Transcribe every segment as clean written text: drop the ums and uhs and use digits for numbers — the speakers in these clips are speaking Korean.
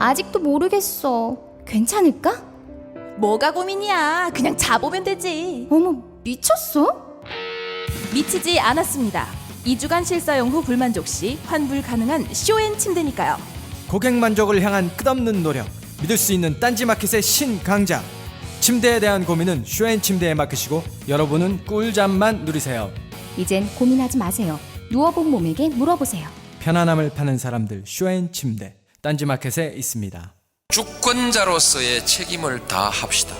아직도 모르겠어. 괜찮을까? 뭐가 고민이야. 그냥 자보면 되지. 어머, 미쳤어? 미치지 않았습니다. 2주간 실사용 후 불만족 시 환불 가능한 쇼앤 침대니까요. 고객 만족을 향한 끝없는 노력, 믿을 수 있는 딴지마켓의 신강자. 침대에 대한 고민은 쇼앤침대에 맡기시고 여러분은 꿀잠만 누리세요. 이젠 고민하지 마세요. 누워본 몸에게 물어보세요. 편안함을 파는 사람들 쇼앤침대, 딴지마켓에 있습니다. 주권자로서의 책임을 다합시다.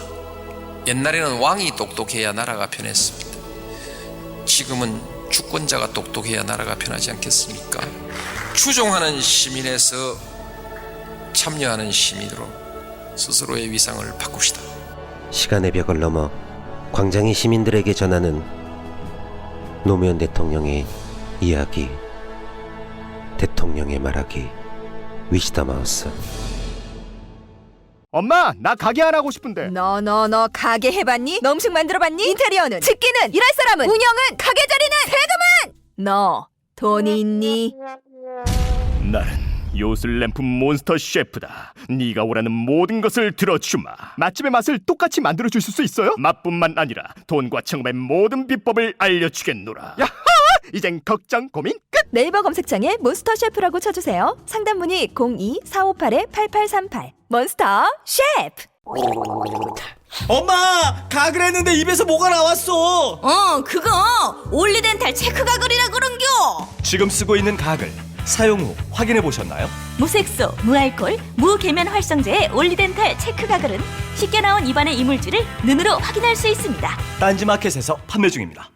옛날에는 왕이 똑똑해야 나라가 편했습니다. 지금은 주권자가 똑똑해야 나라가 편하지 않겠습니까? 추종하는 시민에서 참여하는 시민으로 스스로의 위상을 바꿉시다. 시간의 벽을 넘어 광장이 시민들에게 전하는 노무현 대통령의 이야기, 대통령의 말하기, 위시다 마우스. 엄마, 나 가게 안 하고 싶은데. 너 가게 해봤니? 너 음식 만들어봤니? 인테리어는? 집기는? 일할 사람은? 운영은? 가게 자리는? 세금은? 너 돈이 있니? 나는 요술램프 몬스터 셰프다. 네가 원하는 모든 것을 들어주마. 맛집의 맛을 똑같이 만들어줄 수 있어요? 맛뿐만 아니라 돈과 청음의 모든 비법을 알려주겠노라. 야하! 이젠 걱정 고민 끝! 네이버 검색창에 몬스터 셰프라고 쳐주세요. 상담 문의 02-458-8838. 몬스터 셰프! 엄마! 가글 했는데 입에서 뭐가 나왔어! 그거 올리덴탈 체크 가글이라 그런겨! 지금 쓰고 있는 가글 사용 후 확인해 보셨나요? 무색소, 무알콜, 무계면 활성제의 올리덴탈 체크 가글은 쉽게 나온 입안의 이물질을 눈으로 확인할 수 있습니다. 딴지마켓에서 판매 중입니다.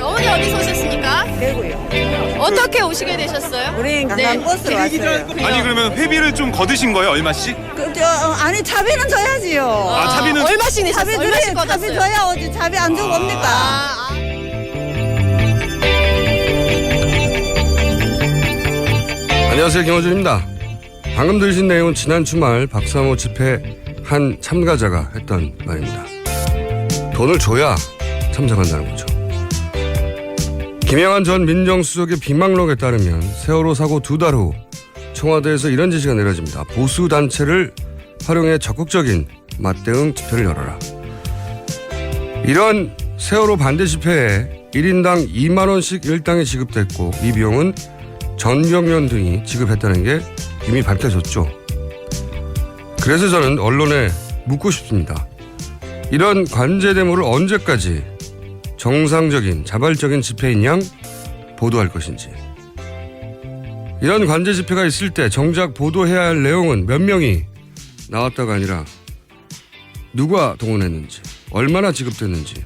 어머니 어디서 오셨습니까? 대구요. 어떻게 오시게 되셨어요? 우리 관광버스로 왔어요. 아니 그러면 회비를 좀 거두신 거예요? 얼마씩? 아니 차비는 줘야지요. 차비는 얼마씩 내셨어요? 얼마씩 차비 걷었어요? 줘야 오지. 차비 안 주고 옵니까? 안녕하세요, 김호준입니다. 방금 들으신 내용은 지난 주말 박사모 집회 한 참가자가 했던 말입니다. 돈을 줘야 참석한다는 거죠. 김영한 전 민정수석의 비망록에 따르면 세월호 사고 2달 후 청와대에서 이런 지시가 내려집니다. 보수단체를 활용해 적극적인 맞대응 집회를 열어라. 이런 세월호 반대 집회에 1인당 2만 원씩 일당이 지급됐고 이 비용은 전경련 등이 지급했다는 게 이미 밝혀졌죠. 그래서 저는 언론에 묻고 싶습니다. 이런 관제 데모를 언제까지 정상적인 자발적인 집회인 양 보도할 것인지, 이런 관제 집회가 있을 때 정작 보도해야 할 내용은 몇 명이 나왔다가 아니라 누가 동원했는지, 얼마나 지급됐는지,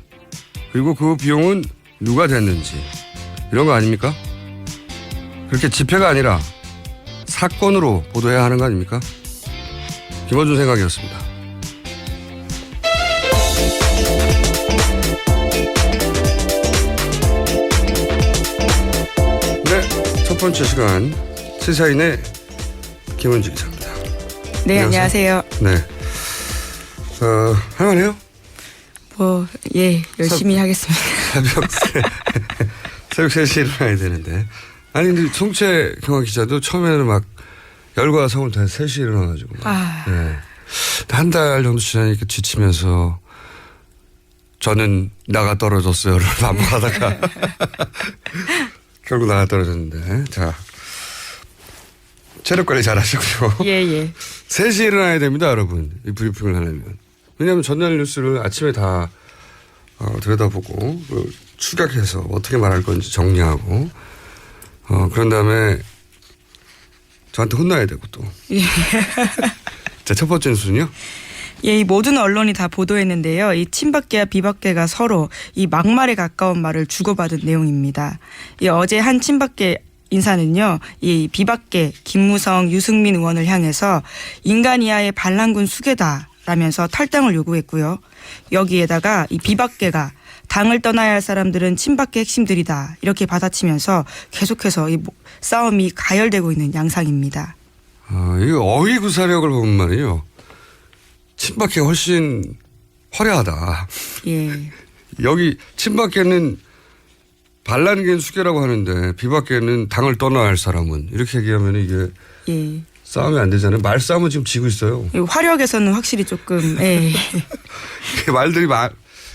그리고 그 비용은 누가 됐는지, 이런 거 아닙니까? 그렇게 집회가 아니라 사건으로 보도해야 하는 거 아닙니까? 김어준 생각이었습니다. 네, 첫 번째 시간 시사인의 김은지 기자입니다. 네, 안녕하세요. 네, 할만해요? 예, 열심히 하겠습니다. 새벽 3시에 일어나야 되는데. 아니, 근데 송채 경화 기자도 처음에는 막 열과 성을 다해서 3시에 일어나가지고. 네. 한 달 정도 지나니까 지치면서 저는 나가 떨어졌어요를 반복하다가 결국 나가 떨어졌는데. 자, 체력 관리 잘 하시고요. 예. 3시에 일어나야 됩니다, 여러분. 이 브리핑을 하려면. 왜냐하면 전날 뉴스를 아침에 다 들여다보고 추격해서 어떻게 말할 건지 정리하고 그런 다음에 저한테 혼나야 되고 또. 예. 자, 첫 번째 뉴스는요? 이 모든 언론이 다 보도했는데요. 이 친박계와 비박계가 서로 이 막말에 가까운 말을 주고받은 내용입니다. 어제 한 친박계 인사는요, 이 비박계 김무성, 유승민 의원을 향해서 인간 이하의 반란군 수괴다라면서 탈당을 요구했고요. 여기에다가 이 비박계가 당을 떠나야 할 사람들은 친박계 핵심들이다 이렇게 받아치면서 계속해서 이 싸움이 가열되고 있는 양상입니다. 이 어휘 구사력을 보면 말이에요. 친박계가 훨씬 화려하다. 예. 여기 친박계는 반란계는 수계라고 하는데 비박계는 당을 떠나야 할 사람은 이렇게 얘기하면 이게 예. 싸움이 안 되잖아요. 말싸움은 지금 지고 있어요. 화력에서는 확실히 조금 예. 말들이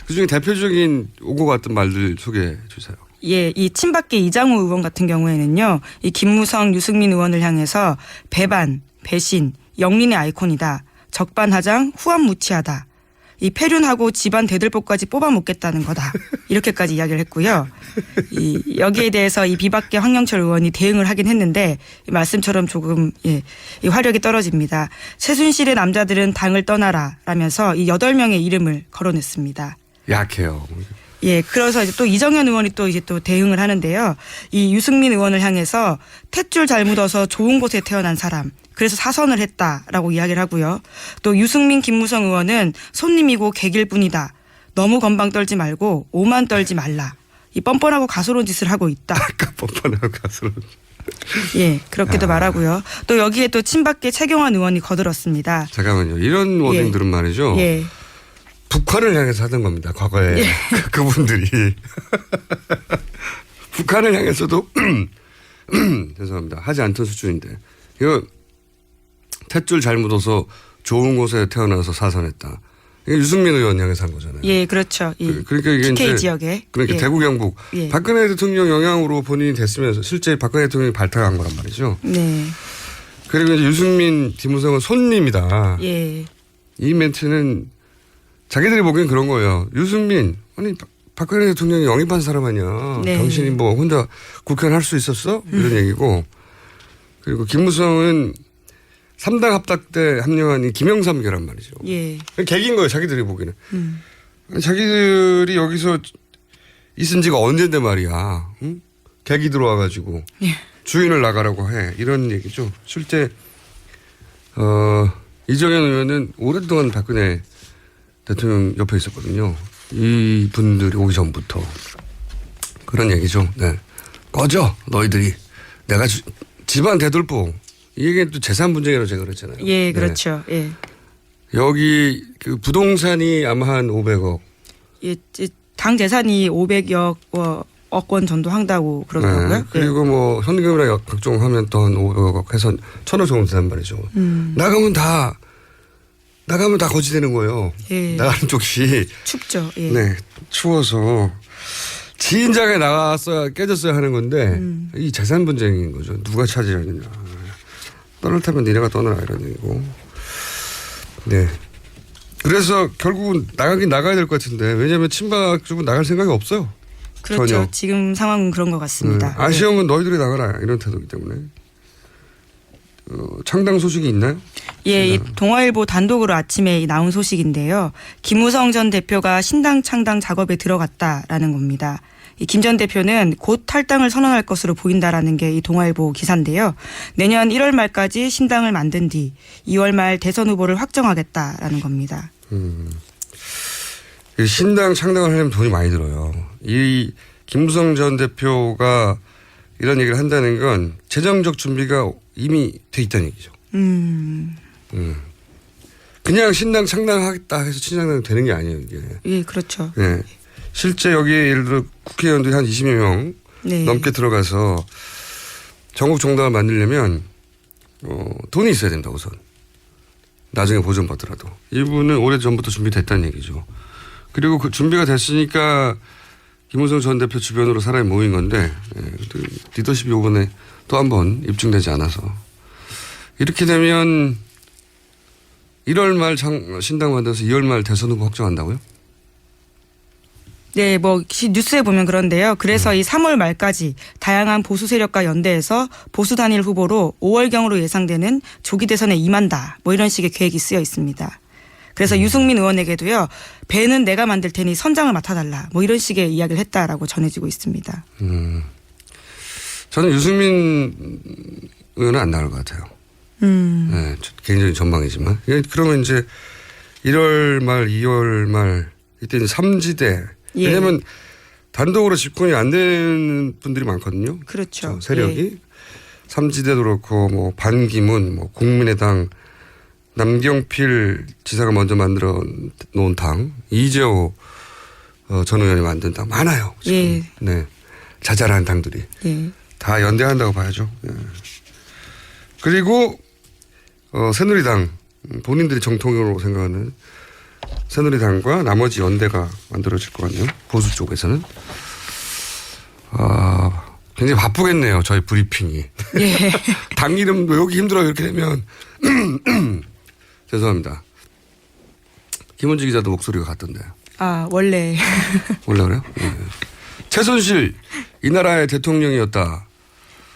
그중에 대표적인 오고 갔던 말들 소개해 주세요. 예, 이 친박계 이장우 의원 같은 경우에는요, 이 김무성, 유승민 의원을 향해서 배반, 배신, 영린의 아이콘이다. 적반하장, 후한무치하다. 이 폐륜하고 집안 대들보까지 뽑아 먹겠다는 거다. 이렇게까지 이야기를 했고요. 여기에 대해서 이 비박계 황영철 의원이 대응을 하긴 했는데 이 말씀처럼 조금 이 화력이 떨어집니다. 최순실의 남자들은 당을 떠나라 라면서 이 8명의 이름을 거론했습니다. 약해요. 예, 그래서 이제 또 이정현 의원이 또 이제 또 대응을 하는데요. 이 유승민 의원을 향해서 탯줄 잘 묻어서 좋은 곳에 태어난 사람. 그래서 사선을 했다라고 이야기를 하고요. 또 유승민, 김무성 의원은 손님이고 객일 뿐이다. 너무 건방 떨지 말고 오만 떨지 말라. 이 뻔뻔하고 가소로운 짓을 하고 있다. 아까 뻔뻔하고 가소로운. 예, 그렇게도 말하고요. 또 여기에 또 친박계 최경환 의원이 거들었습니다. 잠깐만요. 이런 워딩들은 말이죠. 예. 북한을 향해서 하던 겁니다. 과거에 예. 그분들이 북한을 향해서도 죄송합니다. 하지 않던 수준인데 이거 탯줄 잘 묻어서 좋은 곳에 태어나서 사선했다. 이게 유승민 의원 향해서 한 거잖아요. 예, 그렇죠. 그러니까 이게 TK 이제 지역에 그러니까 예. 대구 경북 예. 박근혜 대통령 영향으로 본인이 됐으면서 실제 박근혜 대통령이 발탁한 거란 말이죠. 네. 그리고 이제 유승민, 김무성은 손님이다. 예. 이 멘트는 자기들이 보기엔 그런 거예요. 유승민, 아니 박근혜 대통령이 영입한 사람 아니야. 네. 당신이 뭐 혼자 국회의원 할 수 있었어? 이런 얘기고. 그리고 김무성은 3당 합작 때 합류한 이 김영삼계란 말이죠. 예. 객인 거예요. 자기들이 보기에는. 아니, 자기들이 여기서 있은 지가 언젠데 말이야. 응? 객이 들어와가지고 예. 주인을 나가라고 해. 이런 얘기죠. 실제 이정현 의원은 오랫동안 박근혜 대통령 옆에 있었거든요. 이 분들이 오기 전부터. 그런 얘기죠. 네. 꺼져, 너희들이. 내가 집안 대들보. 이 얘기는 또 재산 문제라고 제가 그랬잖아요. 예, 그렇죠. 네. 예. 여기 그 부동산이 아마 한 500억. 예, 당 재산이 500억 원 정도 한다고 그러더라고요. 네. 그리고 뭐 현금이나 각종 하면 또 한 500억 해서 1000억 정도 된단 말이죠. 나가면 다 거지 되는 거예요. 예. 나가는 쪽이. 춥죠. 예. 네. 추워서 지인장에 나갔어야 깨졌어야 하는 건데 이 재산 분쟁인 거죠. 누가 차지하느냐. 떠날 테면 니네가 떠나라 이런 얘기고. 네. 그래서 결국은 나가긴 나가야 될 것 같은데 왜냐하면 친박 쪽은 나갈 생각이 없어요. 그렇죠. 전혀. 지금 상황은 그런 것 같습니다. 아쉬운 너희들이 나가라 이런 태도이기 때문에. 창당 소식이 있나요? 예, 이 동아일보 단독으로 아침에 나온 소식인데요. 김무성 전 대표가 신당 창당 작업에 들어갔다라는 겁니다. 김 전 대표는 곧 탈당을 선언할 것으로 보인다라는 게 이 동아일보 기사인데요. 내년 1월 말까지 신당을 만든 뒤 2월 말 대선 후보를 확정하겠다라는 겁니다. 신당 창당을 하려면 돈이 많이 들어요. 이 김무성 전 대표가 이런 얘기를 한다는 건 재정적 준비가 이미 돼 있다는 얘기죠. 그냥 신당 창당하겠다 해서 신당은 되는 게 아니에요, 이게. 예, 그렇죠. 네. 실제 여기에 예를 들어 국회의원들이 한 20여 명 네. 넘게 들어가서 전국 정당을 만들려면 돈이 있어야 된다 우선. 나중에 보전받더라도. 이분은 오래전부터 준비됐다는 얘기죠. 그리고 그 준비가 됐으니까 김무성 전 대표 주변으로 사람이 모인 건데 리더십이 이번에 또 한 번 입증되지 않아서. 이렇게 되면 1월 말 신당 만들어서 2월 말 대선 후보 확정한다고요? 네, 뭐 뉴스에 보면 그런데요. 그래서 이 3월 말까지 다양한 보수 세력과 연대해서 보수 단일 후보로 5월경으로 예상되는 조기 대선에 임한다. 뭐 이런 식의 계획이 쓰여 있습니다. 그래서 유승민 의원에게도요. 배는 내가 만들 테니 선장을 맡아달라. 뭐 이런 식의 이야기를 했다라고 전해지고 있습니다. 저는 유승민 의원은 안 나올 것 같아요. 네, 개인적인 전망이지만. 그러면 이제 1월 말, 2월 말 이때는 3지대. 예. 왜냐하면 단독으로 집권이 안 되는 분들이 많거든요. 그렇죠. 세력이. 예. 3지대도 그렇고 뭐 반기문, 뭐 국민의당, 남경필 지사가 먼저 만들어 놓은 당, 이재호 전 의원이 만든 당 많아요. 지금. 예. 네, 자잘한 당들이 예. 다 연대한다고 봐야죠. 예. 그리고 새누리당 본인들이 정통으로 생각하는 새누리당과 나머지 연대가 만들어질 것 같네요. 보수 쪽에서는. 굉장히 바쁘겠네요. 저희 브리핑이. 예. 당 이름도 여기 힘들어요. 이렇게 되면. 죄송합니다. 김원지 기자도 목소리가 같던데요. 아, 원래. 원래 그래요? 예. 최순실 이 나라의 대통령이었다.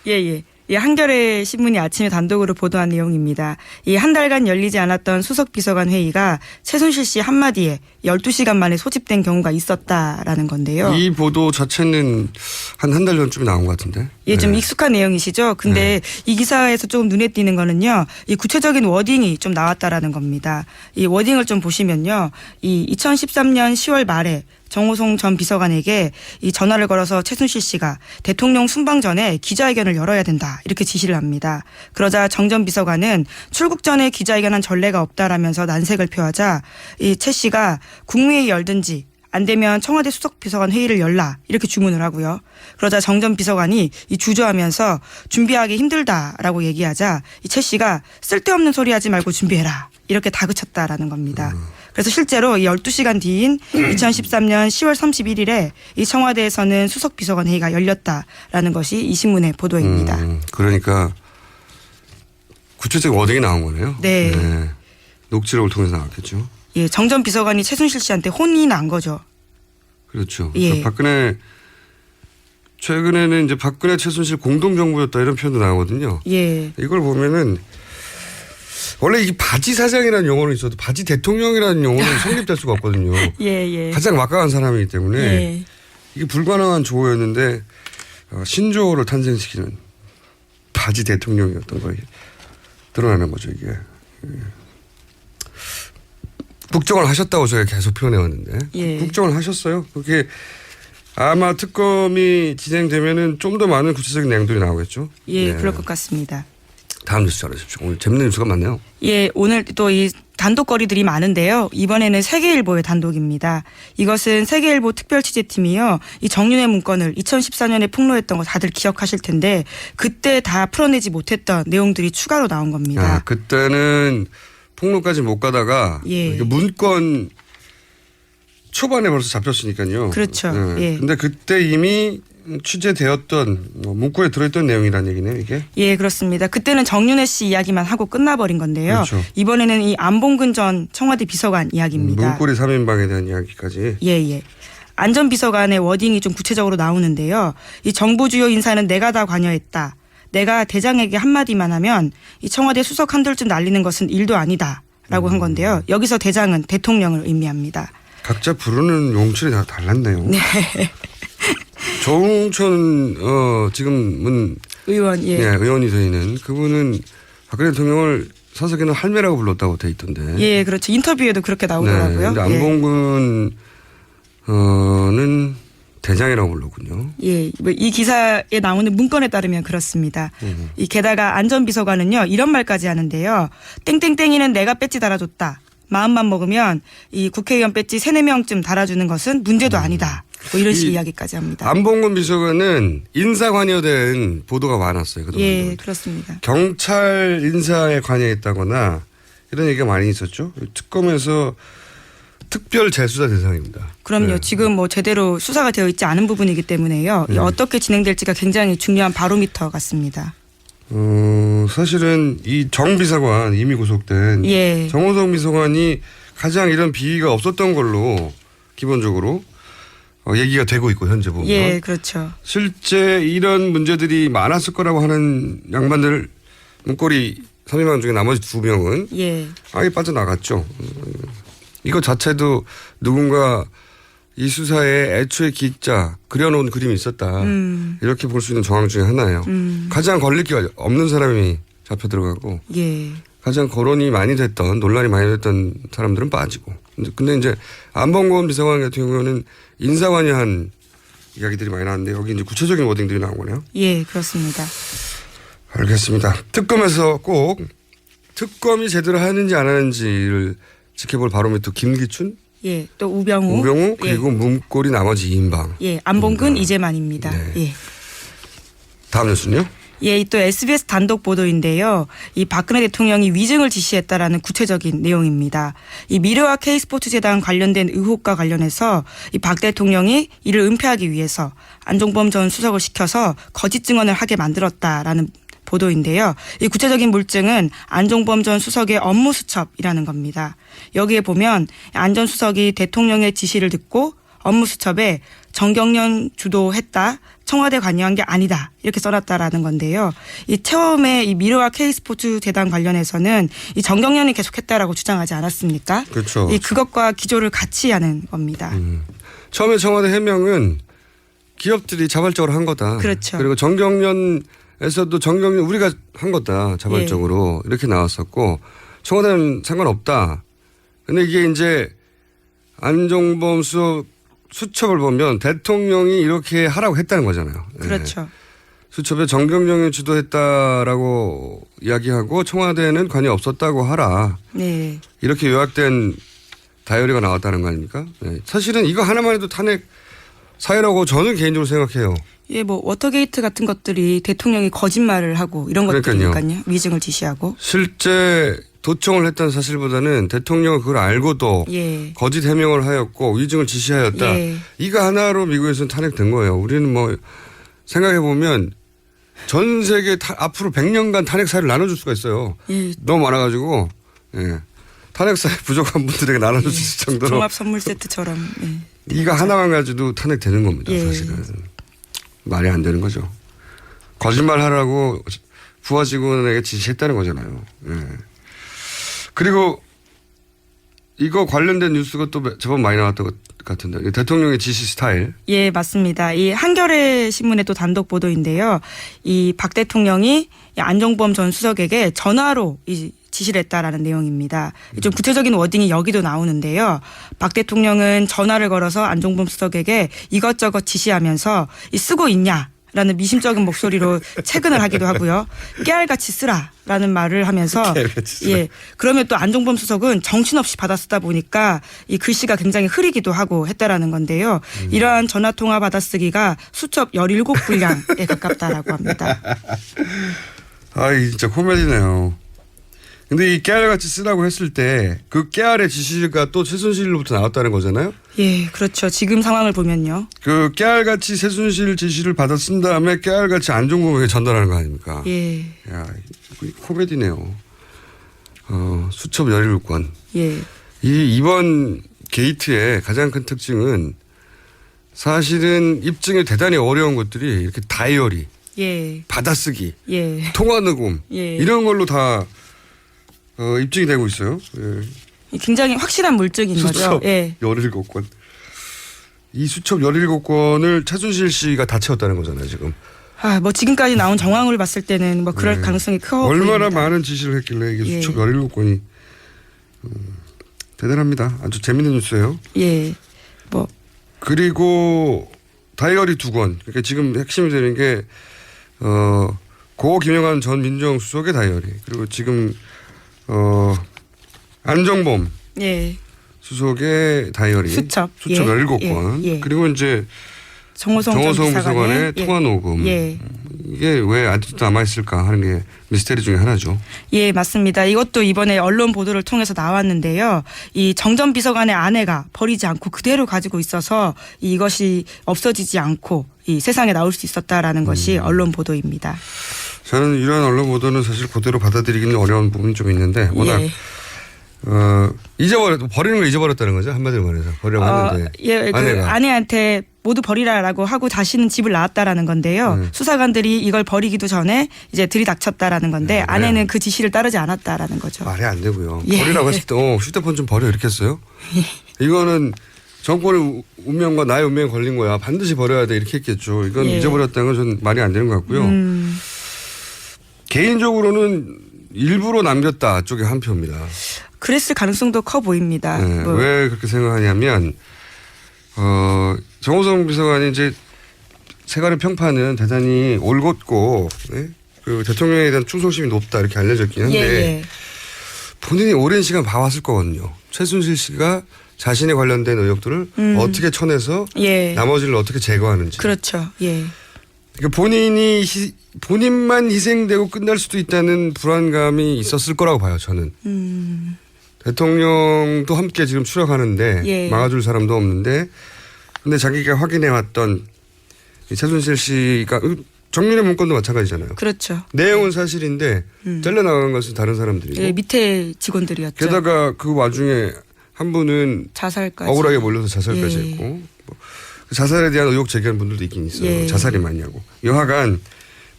예. 이 한겨레 신문이 아침에 단독으로 보도한 내용입니다. 이 한 달간 열리지 않았던 수석비서관 회의가 최순실 씨 한마디에 12시간 만에 소집된 경우가 있었다라는 건데요. 이 보도 자체는 한 달 전쯤에 나온 것 같은데. 예, 좀 네. 익숙한 내용이시죠. 근데 이 기사에서 조금 눈에 띄는 거는요. 이 구체적인 워딩이 좀 나왔다라는 겁니다. 이 워딩을 좀 보시면요. 이 2013년 10월 말에 정호성 전 비서관에게 이 전화를 걸어서 최순실 씨가 대통령 순방 전에 기자회견을 열어야 된다 이렇게 지시를 합니다. 그러자 정 전 비서관은 출국 전에 기자회견한 전례가 없다라면서 난색을 표하자 이 최 씨가 국무회의 열든지 안 되면 청와대 수석비서관 회의를 열라 이렇게 주문을 하고요. 그러자 정 전 비서관이 이 주저하면서 준비하기 힘들다라고 얘기하자 이 최 씨가 쓸데없는 소리 하지 말고 준비해라 이렇게 다그쳤다라는 겁니다. 그래서 실제로 12시간 뒤인 2013년 10월 31일에 이 청와대에서는 수석비서관 회의가 열렸다라는 것이 이 신문의 보도입니다. 그러니까 구체적인 워딩이 나온 거네요. 네. 녹취록을 통해서 나왔겠죠. 예, 정 전 비서관이 최순실 씨한테 혼이 난 거죠. 그렇죠. 예. 그러니까 박근혜 최근에는 이제 박근혜 최순실 공동정부였다 이런 표현도 나오거든요. 예. 이걸 보면은 원래 이게 바지 사장이라는 용어는 있어도 바지 대통령이라는 용어는 성립될 수가 없거든요. 예. 가장 막강한 사람이기 때문에 예. 이게 불가능한 조어였는데 신조어를 탄생시키는 바지 대통령이었던 거에 드러나는 거죠 이게. 국정을 하셨다고 저희가 계속 표현해왔는데 예. 국정을 하셨어요. 그게 아마 특검이 진행되면은 좀 더 많은 구체적인 내용들이 나오겠죠. 예, 네. 그럴 것 같습니다. 다음 뉴스 전해주십시오. 오늘 재밌는 뉴스가 많네요. 예, 오늘 또 이 단독거리들이 많은데요. 이번에는 세계일보의 단독입니다. 이것은 세계일보 특별취재팀이요. 이 정윤회 문건을 2014년에 폭로했던 거 다들 기억하실 텐데 그때 다 풀어내지 못했던 내용들이 추가로 나온 겁니다. 그때는 폭로까지 못 가다가 예. 문건 초반에 벌써 잡혔으니까요. 그렇죠. 네. 예. 근데 그때 이미 취재되었던 문구에 들어있던 내용이라는 얘기네요, 이게. 예, 그렇습니다. 그때는 정윤회 씨 이야기만 하고 끝나버린 건데요. 그렇죠. 이번에는 이 안봉근 전 청와대 비서관 이야기입니다. 문고리 3인방에 대한 이야기까지. 예. 안전비서관의 워딩이 좀 구체적으로 나오는데요. 이 정부 주요 인사는 내가 다 관여했다. 내가 대장에게 한마디만 하면 이 청와대 수석 한 돌쯤 날리는 것은 일도 아니다라고 한 건데요. 여기서 대장은 대통령을 의미합니다. 각자 부르는 용철이 다 달랐네요. 네. 조홍천 지금은 의원 의원이 되어 있는 그분은 박근혜 대통령을 사석에는 할매라고 불렀다고 돼 있던데. 예, 그렇죠. 인터뷰에도 그렇게 나오더라고요. 네, 안봉근은 대장이라고 불렀군요. 예, 이 기사에 나오는 문건에 따르면 그렇습니다. 이 게다가 안전비서관은요 이런 말까지 하는데요. 땡땡땡이는 내가 배지 달아줬다. 마음만 먹으면 이 국회의원 배지 3-4명쯤 달아주는 것은 문제도 아니다. 뭐 이런 식의 이야기까지 합니다. 안봉근 비서관은 인사 관여된 보도가 많았어요. 그동안. 예, 그렇습니다. 경찰 인사에 관여했다거나 이런 얘기가 많이 있었죠. 특검에서 특별 재수사 대상입니다. 그럼요. 네. 지금 뭐 제대로 수사가 되어 있지 않은 부분이기 때문에요. 어떻게 진행될지가 굉장히 중요한 바로미터 같습니다. 사실은 이 정 비서관 이미 구속된 예. 정호성 비서관이 가장 이런 비위가 없었던 걸로 기본적으로 얘기가 되고 있고 현재 보면. 예, 그렇죠. 실제 이런 문제들이 많았을 거라고 하는 양반들 문고리 3인방 중에 나머지 2명은 예. 아예 빠져나갔죠. 이거 자체도 누군가 이 수사에 애초에 기자 그려놓은 그림이 있었다. 이렇게 볼 수 있는 정황 중에 하나예요. 가장 걸릴 게 없는 사람이 잡혀 들어가고 예. 가장 거론이 많이 됐던 논란이 많이 됐던 사람들은 빠지고. 근데 이제 안봉근 비서관 같은 경우는 인사 관여한 이야기들이 많이 나왔는데 여기 이제 구체적인 워딩들이 나온 거네요. 예, 그렇습니다. 알겠습니다. 특검에서 꼭 특검이 제대로 하는지 안 하는지를 지켜볼 바로미터 김기춘, 예, 또 우병우 그리고 문고리 나머지 2인방. 예, 안봉근 이재만입니다. 네. 예. 다음 뉴스는요? 예, 또 SBS 단독 보도인데요. 이 박근혜 대통령이 위증을 지시했다라는 구체적인 내용입니다. 이 미르와 K스포츠 재단 관련된 의혹과 관련해서 이 박 대통령이 이를 은폐하기 위해서 안종범 전 수석을 시켜서 거짓 증언을 하게 만들었다라는 보도인데요. 이 구체적인 물증은 안종범 전 수석의 업무 수첩이라는 겁니다. 여기에 보면 안 전 수석이 대통령의 지시를 듣고 업무 수첩에 정경련 주도했다. 청와대 관여한 게 아니다. 이렇게 써놨다라는 건데요. 이 처음에 이 미르와 K스포츠 재단 관련해서는 이 정경련이 계속했다라고 주장하지 않았습니까? 그렇죠. 이 그것과 기조를 같이 하는 겁니다. 처음에 청와대 해명은 기업들이 자발적으로 한 거다. 그렇죠. 그리고 정경련에서도 정경련 우리가 한 거다. 자발적으로 이렇게 나왔었고 청와대는 상관없다. 근데 이게 이제 안종범 수첩을 보면 대통령이 이렇게 하라고 했다는 거잖아요. 그렇죠. 네. 수첩에 정경련이 주도했다라고 이야기하고 청와대는 관여 없었다고 하라. 네. 이렇게 요약된 다이어리가 나왔다는 거 아닙니까? 네. 사실은 이거 하나만 해도 탄핵 사유라고 저는 개인적으로 생각해요. 예, 뭐 워터게이트 같은 것들이 대통령이 거짓말을 하고 이런 것들이니까요. 위증을 지시하고. 실제 도청을 했다는 사실보다는 대통령은 그걸 알고도 예. 거짓 해명을 하였고 위증을 지시하였다. 예. 이거 하나로 미국에서는 탄핵된 거예요. 우리는 뭐 생각해 보면 전 세계 앞으로 100년간 탄핵 사유를 나눠줄 수가 있어요. 예. 너무 많아가지고 예. 탄핵 사유 부족한 분들에게 나눠줄 수 있을 정도로 종합 선물 세트처럼. 예. 이거 하나만 가지고도 탄핵되는 겁니다. 예. 사실은 말이 안 되는 거죠. 거짓말 하라고 부하 직원에게 지시했다는 거잖아요. 예. 그리고 이거 관련된 뉴스가 또 제법 많이 나왔던 것 같은데 대통령의 지시 스타일. 예, 맞습니다. 이 한겨레 신문의 또 단독 보도인데요. 이 박 대통령이 안종범 전 수석에게 전화로 이 지시를 했다라는 내용입니다. 좀 구체적인 워딩이 여기도 나오는데요. 박 대통령은 전화를 걸어서 안종범 수석에게 이것저것 지시하면서 이 쓰고 있냐? 라는 미심쩍은 목소리로 체근을 하기도 하고요. 깨알같이 쓰라라는 말을 하면서 예, 그러면 또 안종범 수석은 정신없이 받아 쓰다 보니까 이 글씨가 굉장히 흐리기도 하고 했다라는 건데요. 이러한 전화통화 받아쓰기가 수첩 17분량에 가깝다라고 합니다. 아, 진짜 코미디네요. 근데 이 깨알같이 쓰라고 했을 때 그 깨알의 지시가 또 최순실로부터 나왔다는 거잖아요? 예, 그렇죠. 지금 상황을 보면요. 그 깨알같이 최순실 지시를 받아 쓴 다음에 깨알같이 안종범에게 전달하는 거 아닙니까? 예. 야, 코미디네요. 수첩 17권. 예. 이번 게이트의 가장 큰 특징은 사실은 입증이 대단히 어려운 것들이 이렇게 다이어리, 예. 받아쓰기, 예. 통화 녹음, 예. 이런 걸로 다 입증이 되고 있어요. 예. 굉장히 확실한 물증인 거죠. 수첩 예. 17권. 이 수첩 17권을 최순실 씨가 다 채웠다는 거잖아요, 지금. 아, 뭐 지금까지 나온 정황을 봤을 때는 뭐 그럴 가능성이 커 얼마나 보입니다. 많은 지시를 했길래 이게 예. 수첩 17권이 대단합니다. 아주 재밌는 뉴스예요. 예. 뭐 그리고 다이어리 2권. 그러니까 지금 핵심이 되는 게 고 김영환 전 민정수석의 다이어리. 그리고 지금 안종범 예. 수석의 다이어리. 수첩. 17권. 예. 그리고 이제 정호성 비서관의 예. 통화 녹음. 예. 이게 왜 아직도 남아있을까 하는 게 미스테리 중에 하나죠. 예, 맞습니다. 이것도 이번에 언론 보도를 통해서 나왔는데요. 이 정 전 비서관의 아내가 버리지 않고 그대로 가지고 있어서 이것이 없어지지 않고 이 세상에 나올 수 있었다라는 것이 언론 보도입니다. 저는 이런 언론 보도는 사실 그대로 받아들이기는 어려운 부분이 좀 있는데 워낙 예. 버리는 걸 잊어버렸다는 거죠. 한마디로 말해서 버리라고 했는데 예, 그 아내한테 모두 버리라라고 하고 다시는 집을 나왔다라는 건데요. 수사관들이 이걸 버리기도 전에 이제 들이닥쳤다라는 건데 아내는 그 지시를 따르지 않았다라는 거죠. 말이 안 되고요. 예. 버리라고 했을 때 휴대폰 좀 버려 이렇게 했어요. 이거는 정권의 운명과 나의 운명이 걸린 거야. 반드시 버려야 돼 이렇게 했겠죠. 이건 예. 잊어버렸다는 건 전 말이 안 되는 것 같고요. 개인적으로는 일부러 남겼다 쪽에 한 표입니다. 그랬을 가능성도 커 보입니다. 네, 왜 그렇게 생각하냐면 정호성 비서관이 이제 세간의 평판은 대단히 올곧고 네? 그 대통령에 대한 충성심이 높다 이렇게 알려졌긴 한데 예. 본인이 오랜 시간 봐왔을 거거든요. 최순실 씨가 자신에 관련된 의혹들을 어떻게 쳐내서 예. 나머지를 어떻게 제거하는지. 그렇죠. 예. 그러니까 본인만 희생되고 끝날 수도 있다는 불안감이 있었을 거라고 봐요. 저는. 대통령도 함께 지금 추락하는데 예. 막아줄 사람도 없는데 근데 자기가 확인해왔던 이 최순실 씨가 정윤회 문건도 마찬가지잖아요. 그렇죠. 내용은 사실인데 잘려나간 것은 다른 사람들이고 예, 밑에 직원들이었죠. 게다가 그 와중에 한 분은 자살까지. 억울하게 몰려서 자살까지 예. 했고 뭐 자살에 대한 의혹 제기한 분들도 있긴 있어요. 예. 자살이 맞냐고. 여하간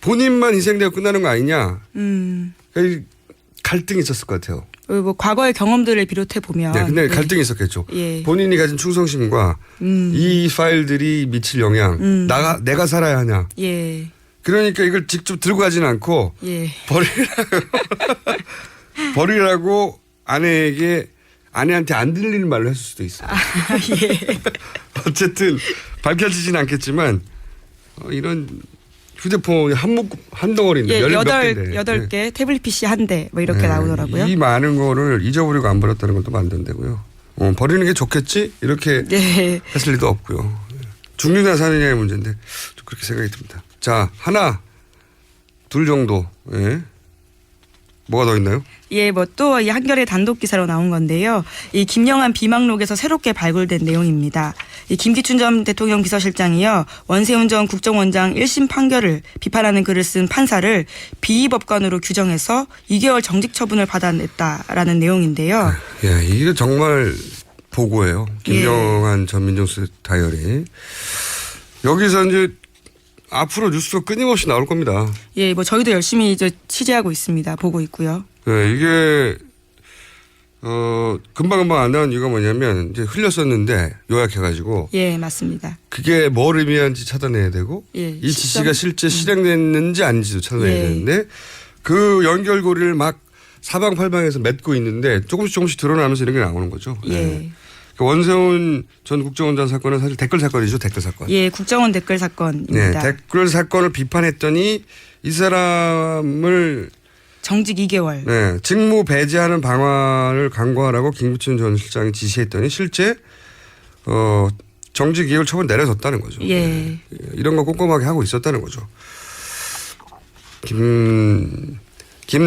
본인만 희생되고 끝나는 거 아니냐. 그러니까 갈등이 있었을 것 같아요. 뭐 과거의 경험들을 비롯해 보면. 네, 근데 갈등이 있었겠죠. 예. 본인이 가진 충성심과 이 파일들이 미칠 영향. 내가 살아야 하냐. 예. 그러니까 이걸 직접 들고 가지는 않고 예. 버리라고 아내한테 안 들리는 말로 했을 수도 있어요. 예. 어쨌든 밝혀지진 않겠지만 이런 휴대폰이 한 덩어리인데 8개 태블릿 PC 한 대 뭐 이렇게 나오더라고요. 이 많은 거를 잊어버리고 안 버렸다는 것도 말도 안 되고요. 버리는 게 좋겠지 이렇게 네. 했을 리도 없고요. 죽느냐 사느냐의 문제인데 좀 그렇게 생각이 듭니다. 자, 하나 둘 정도. 예. 뭐가 더 있나요? 예, 뭐 또 이 한겨레 단독 기사로 나온 건데요. 이 김영한 비망록에서 새롭게 발굴된 내용입니다. 이 김기춘 전 대통령 비서실장이요. 원세훈 전 국정원장 1심 판결을 비판하는 글을 쓴 판사를 비위법관으로 규정해서 2개월 정직 처분을 받아냈다라는 내용인데요. 예, 이게 정말 보고예요. 김영한 전 민정수석 다이어리. 여기서 이제 앞으로 뉴스가 끊임없이 나올 겁니다. 예, 뭐 저희도 열심히 이제 취재하고 있습니다. 보고 있고요. 네, 이게 금방금방 안 나온 이유가 뭐냐면 이제 흘렸었는데 요약해가지고. 예, 맞습니다. 그게 뭘 의미하는지 찾아내야 되고 예, 이 지시가 실제 실행됐는지 아닌지도 찾아내야 예. 되는데 그 연결고리를 막 사방팔방에서 맺고 있는데 조금씩 드러나면서 이런 게 나오는 거죠. 예. 네. 원세훈 전 국정원장 사건은 사실 댓글 사건이죠. 댓글 사건. 예, 국정원 댓글 사건입니다. 네, 댓글 사건을 비판했더니 이 사람을 정직 2개월. 네, 직무 배제하는 방안을 강구하라고 김기춘 전 실장이 지시했더니 실제 정직 2개월 처분 내려졌다는 거죠. 예. 네, 이런 거 꼼꼼하게 하고 있었다는 거죠. 김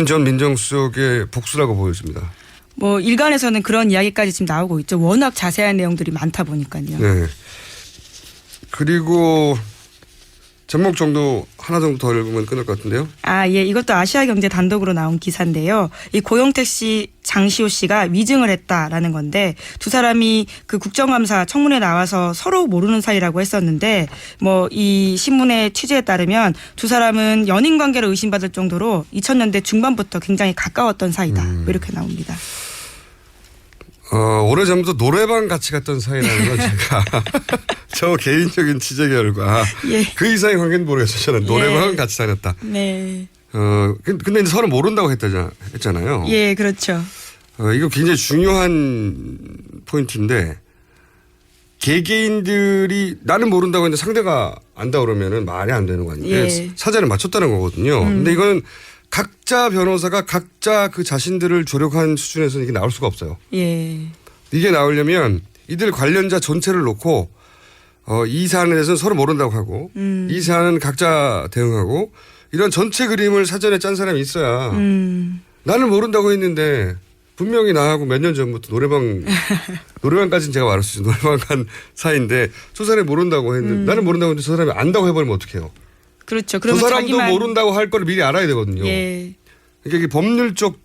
전 민정수석의 복수라고 보여집니다. 뭐 일간에서는 그런 이야기까지 지금 나오고 있죠. 워낙 자세한 내용들이 많다 보니까요. 네. 그리고 제목 정도 하나 정도 더 읽으면 끝날 것 같은데요. 아, 예. 이것도 아시아경제 단독으로 나온 기사인데요. 이 고영택 씨, 장시호 씨가 위증을 했다라는 건데 두 사람이 그 국정감사 청문회 나와서 서로 모르는 사이라고 했었는데 뭐 이 신문의 취재에 따르면 두 사람은 연인 관계로 의심받을 정도로 2000년대 중반부터 굉장히 가까웠던 사이다. 뭐 이렇게 나옵니다. 오래전부터 노래방 같이 갔던 사이라는 건 제가 저 개인적인 취재 결과 예. 그 이상의 관계는 모르겠어요. 저는 노래방은 예. 같이 다녔다. 네. 근데 이제 서로 모른다고 했잖아요. 예, 그렇죠. 이거 굉장히 중요한 포인트인데 개개인들이 나는 모른다고 했는데 상대가 안다 그러면은 말이 안 되는 거 아니에요. 예. 사자를 맞췄다는 거거든요. 근데 이거는 각자 변호사가 각자 그 자신들을 조력한 수준에서 이게 나올 수가 없어요. 예. 이게 나오려면 이들 관련자 전체를 놓고 이 사안에 대해서는 서로 모른다고 하고 이 사안은 각자 대응하고 이런 전체 그림을 사전에 짠 사람이 있어야 나는 모른다고 했는데 분명히 나하고 몇 년 전부터 노래방까지는 제가 말할 수 있어요. 노래방 간 사이인데 저 사람이 모른다고 했는데 나는 모른다고 했는데 저 사람이 안다고 해버리면 어떡해요. 그렇죠. 저 사람도 모른다고 할 거를 미리 알아야 되거든요. 예. 그러니까 이게 법률적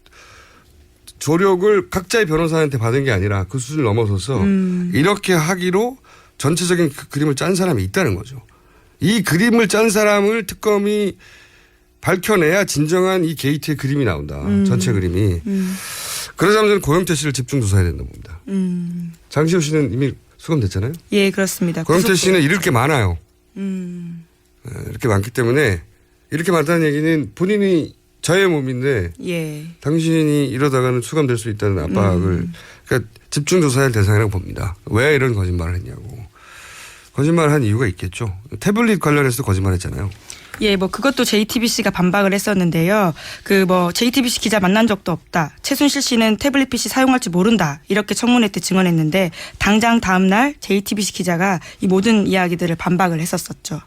조력을 각자의 변호사한테 받은 게 아니라 그 수준을 넘어서서 이렇게 하기로 전체적인 그 그림을 짠 사람이 있다는 거죠. 이 그림을 짠 사람을 특검이 밝혀내야 진정한 이 게이트의 그림이 나온다. 전체 그림이. 그러자면 저는 고영태 씨를 집중 조사해야 된다고 봅니다. 장시호 씨는 이미 수감됐잖아요. 예, 그렇습니다. 고영태 씨는 잃을 게 많아요. 이렇게 많기 때문에 이렇게 많다는 얘기는 본인이 저의 몸인데 예. 당신이 이러다가는 수감될 수 있다는 압박을 그러니까 집중 조사할 대상이라고 봅니다. 왜 이런 거짓말을 했냐고. 거짓말을 한 이유가 있겠죠. 태블릿 관련해서도 거짓말했잖아요. 예, 뭐 그것도 JTBC가 반박을 했었는데요. JTBC 기자 만난 적도 없다. 최순실 씨는 태블릿 PC 사용할지 모른다. 이렇게 청문회 때 증언했는데 당장 다음 날 JTBC 기자가 이 모든 이야기들을 반박을 했었었죠.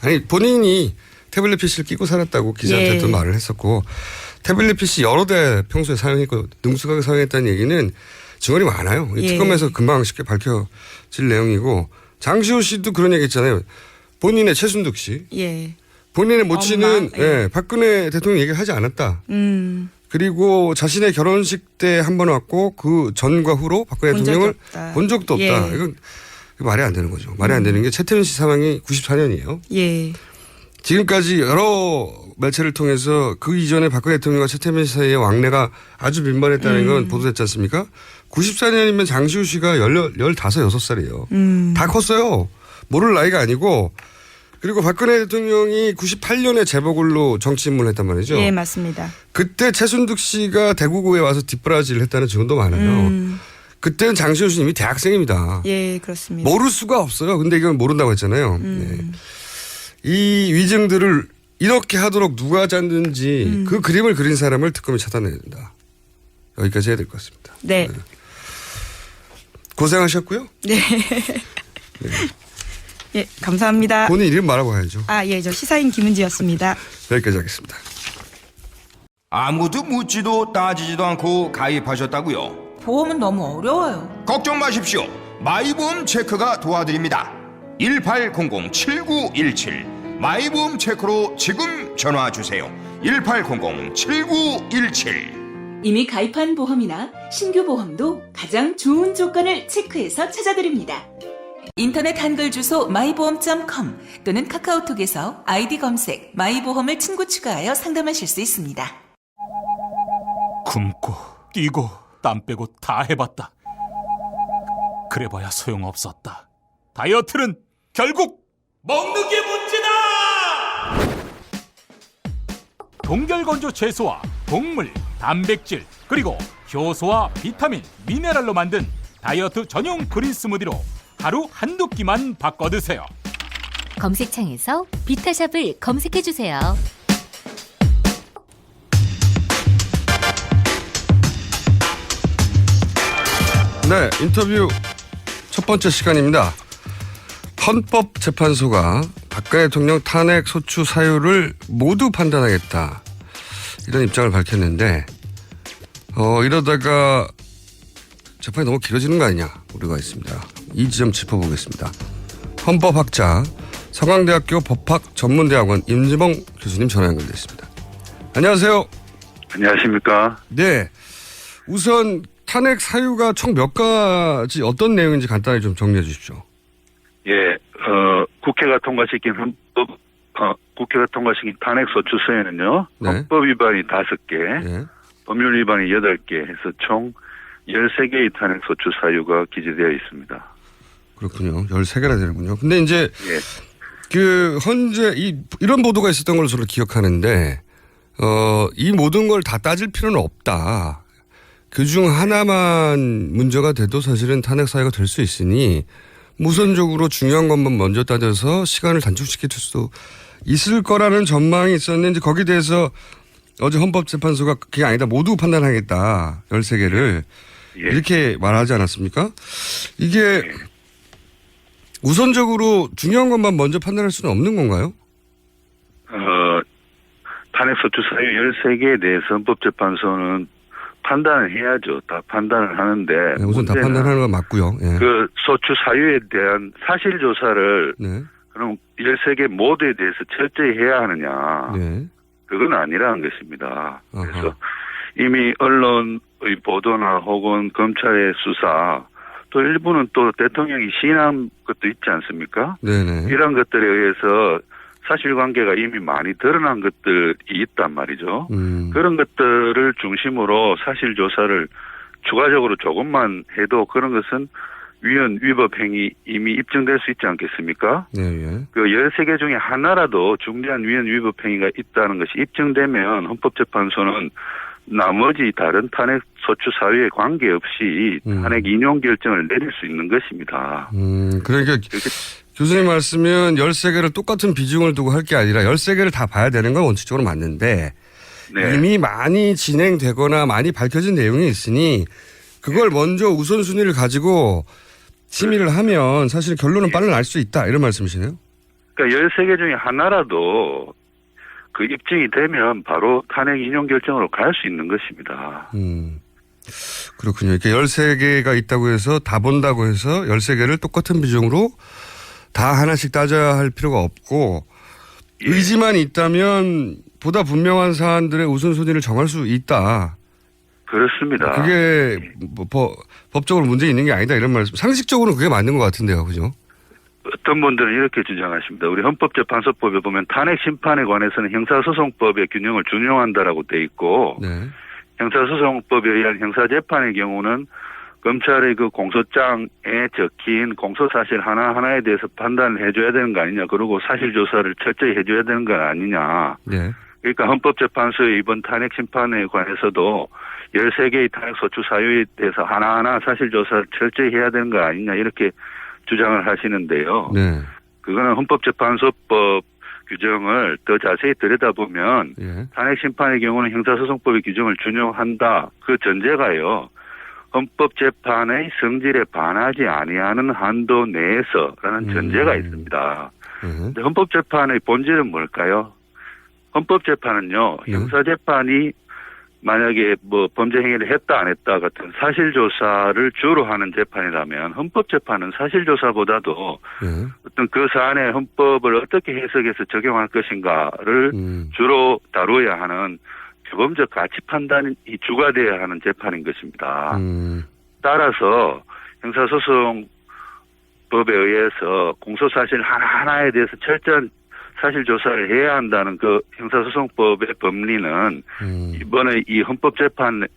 아니 본인이 태블릿 PC를 끼고 살았다고 기자한테도 말을 했었고 태블릿 PC 여러 대 평소에 사용했고 능숙하게 사용했다는 얘기는 증언이 많아요. 특검에서 금방 쉽게 밝혀질 내용이고 장시호 씨도 그런 얘기 했잖아요. 본인의 최순득 씨. 본인의 모친은 박근혜 대통령 얘기를 하지 않았다. 그리고 자신의 결혼식 때 한 번 왔고 그 전과 후로 박근혜 대통령을 본 적도 없다. 이건 말이 안 되는 거죠. 말이 안 되는 게 최태민 씨 사망이 94년이에요. 지금까지 여러 매체를 통해서 그 이전에 박근혜 대통령과 최태민 씨 사이의 왕래가 아주 빈번했다는 건 보도됐지 않습니까? 94년이면 장시호 씨가 15, 6살이에요. 다 컸어요. 모를 나이가 아니고 그리고 박근혜 대통령이 98년에 재보궐로 정치 입문을 했단 말이죠. 예, 맞습니다. 그때 최순득 씨가 대구구에 와서 뒷바라지를 했다는 증언도 많아요. 그때는 장시호 씨는 이미 대학생입니다. 예, 그렇습니다. 모를 수가 없어요. 근데 이건 모른다고 했잖아요. 이 위증들을 이렇게 하도록 누가 짰는지 그 그림을 그린 사람을 특검이 찾아내야 된다. 여기까지 해야 될 것 같습니다. 네. 고생하셨고요. 네. 예, 감사합니다. 본인 이름 말하고 가야죠. 저 시사인 김은지였습니다. 여기까지 하겠습니다. 아무도 묻지도 따지지도 않고 가입하셨다고요? 보험은 너무 어려워요. 걱정 마십시오. 마이보험 체크가 도와드립니다. 1800-7917 마이보험 체크로 지금 전화 주세요. 1800-7917 이미 가입한 보험이나 신규 보험도 가장 좋은 조건을 체크해서 찾아드립니다. 인터넷 한글 주소 마이보험.com 또는 카카오톡에서 아이디 검색 마이보험을 친구 추가하여 상담하실 수 있습니다. 굶고 뛰고 땀 빼고 다 해봤다. 그래봐야 소용없었다. 다이어트는 결국 먹는 게 문제다! 동결건조 채소와 곡물, 단백질, 그리고 효소와 비타민, 미네랄로 만든 다이어트 전용 그린 스무디로 하루 한두 끼만 바꿔 드세요. 검색창에서 비타샵을 검색해주세요. 네, 인터뷰 첫 번째 시간입니다. 헌법재판소가 박근혜 대통령 탄핵 소추 사유를 모두 판단하겠다. 이런 입장을 밝혔는데 이러다가 재판이 너무 길어지는 거 아니냐 우려가 있습니다. 이 지점 짚어보겠습니다. 헌법학자 서강대학교 법학전문대학원 임지봉 교수님 전화 연결돼 있습니다. 안녕하세요. 안녕하십니까. 네. 우선 탄핵 사유가 총 몇 가지 어떤 내용인지 간단히 좀 정리해 주십시오. 예, 국회가 통과시킨 국회가 통과시킨 탄핵 소추서에는요. 네. 헌법 위반이 5개, 네. 법률 위반이 8개 해서 총 13개의 탄핵 소추 사유가 기재되어 있습니다. 그렇군요. 13개나 되는군요. 근데 이제 현재 이런 보도가 있었던 걸로 저는 기억하는데 이 모든 걸 다 따질 필요는 없다. 그중 하나만 문제가 돼도 사실은 탄핵 사유가 될 수 있으니 우선적으로 중요한 것만 먼저 따져서 시간을 단축시킬 수도 있을 거라는 전망이 있었는데 거기에 대해서 어제 헌법재판소가 그게 아니다. 모두 판단하겠다. 13개를. 예. 이렇게 말하지 않았습니까? 이게 우선적으로 중요한 것만 먼저 판단할 수는 없는 건가요? 탄핵 소추 사유 13개에 대해서 헌법재판소는 판단을 해야죠. 다 판단을 하는데. 네, 우선 다 판단하는 건 맞고요. 예. 그 소추 사유에 대한 사실 조사를 네. 그럼 13개 모두에 대해서 철저히 해야 하느냐. 네. 그건 아니라는 것입니다. 그래서 이미 언론의 보도나 혹은 검찰의 수사 또 일부는 또 대통령이 시인한 것도 있지 않습니까? 네네. 이런 것들에 의해서 사실관계가 이미 많이 드러난 것들이 있단 말이죠. 그런 것들을 중심으로 사실조사를 추가적으로 조금만 해도 그런 것은 위헌 위법 행위 이미 입증될 수 있지 않겠습니까? 네. 그 13개 중에 하나라도 중대한 위헌 위법 행위가 있다는 것이 입증되면 헌법재판소는 나머지 다른 탄핵 소추 사유에 관계없이 탄핵 인용 결정을 내릴 수 있는 것입니다. 그러니까 교수님 말씀은 13개를 똑같은 비중을 두고 할 게 아니라 13개를 다 봐야 되는 건 원칙적으로 맞는데 네. 이미 많이 진행되거나 많이 밝혀진 내용이 있으니 그걸 먼저 우선순위를 가지고 심의를 하면 사실 결론은 빨리 날 수 있다 이런 말씀이시네요. 그러니까 13개 중에 하나라도 그 입증이 되면 바로 탄핵 인용 결정으로 갈 수 있는 것입니다. 그렇군요. 이렇게 13개가 있다고 해서 다 본다고 해서 13개를 똑같은 비중으로 다 하나씩 따져야 할 필요가 없고 의지만 있다면 보다 분명한 사안들의 우선순위를 정할 수 있다. 그렇습니다. 그게 뭐 법적으로 문제 있는 게 아니다 이런 말씀. 상식적으로는 그게 맞는 것 같은데요. 그죠? 어떤 분들은 이렇게 주장하십니다. 우리 헌법재판소법에 보면 탄핵 심판에 관해서는 형사소송법의 균형을 준용한다라고 돼 있고 네. 형사소송법에 의한 형사재판의 경우는 검찰의 그 공소장에 적힌 공소사실 하나하나에 대해서 판단을 해줘야 되는 거 아니냐. 그리고 사실조사를 철저히 해줘야 되는 거 아니냐. 네. 그러니까 헌법재판소의 이번 탄핵 심판에 관해서도 13개의 탄핵 소추 사유에 대해서 하나하나 사실조사를 철저히 해야 되는 거 아니냐. 이렇게 주장을 하시는데요. 네. 그거는 헌법재판소법 규정을 더 자세히 들여다보면 예. 탄핵 심판의 경우는 형사소송법의 규정을 준용한다. 그 전제가요. 헌법재판의 성질에 반하지 아니하는 한도 내에서라는 전제가 있습니다. 근데 헌법재판의 본질은 뭘까요? 헌법재판은요. 형사재판이 만약에 뭐 범죄 행위를 했다 안 했다 같은 사실조사를 주로 하는 재판이라면 헌법재판은 사실조사보다도 어떤 그 사안의 헌법을 어떻게 해석해서 적용할 것인가를 주로 다루어야 하는 규범적 가치 판단이 주가 되어야 하는 재판인 것입니다. 따라서 형사소송법에 의해서 공소사실 하나하나에 대해서 철저한 사실조사를 해야 한다는 그 형사소송법의 법리는 이번에 이 헌법재판에는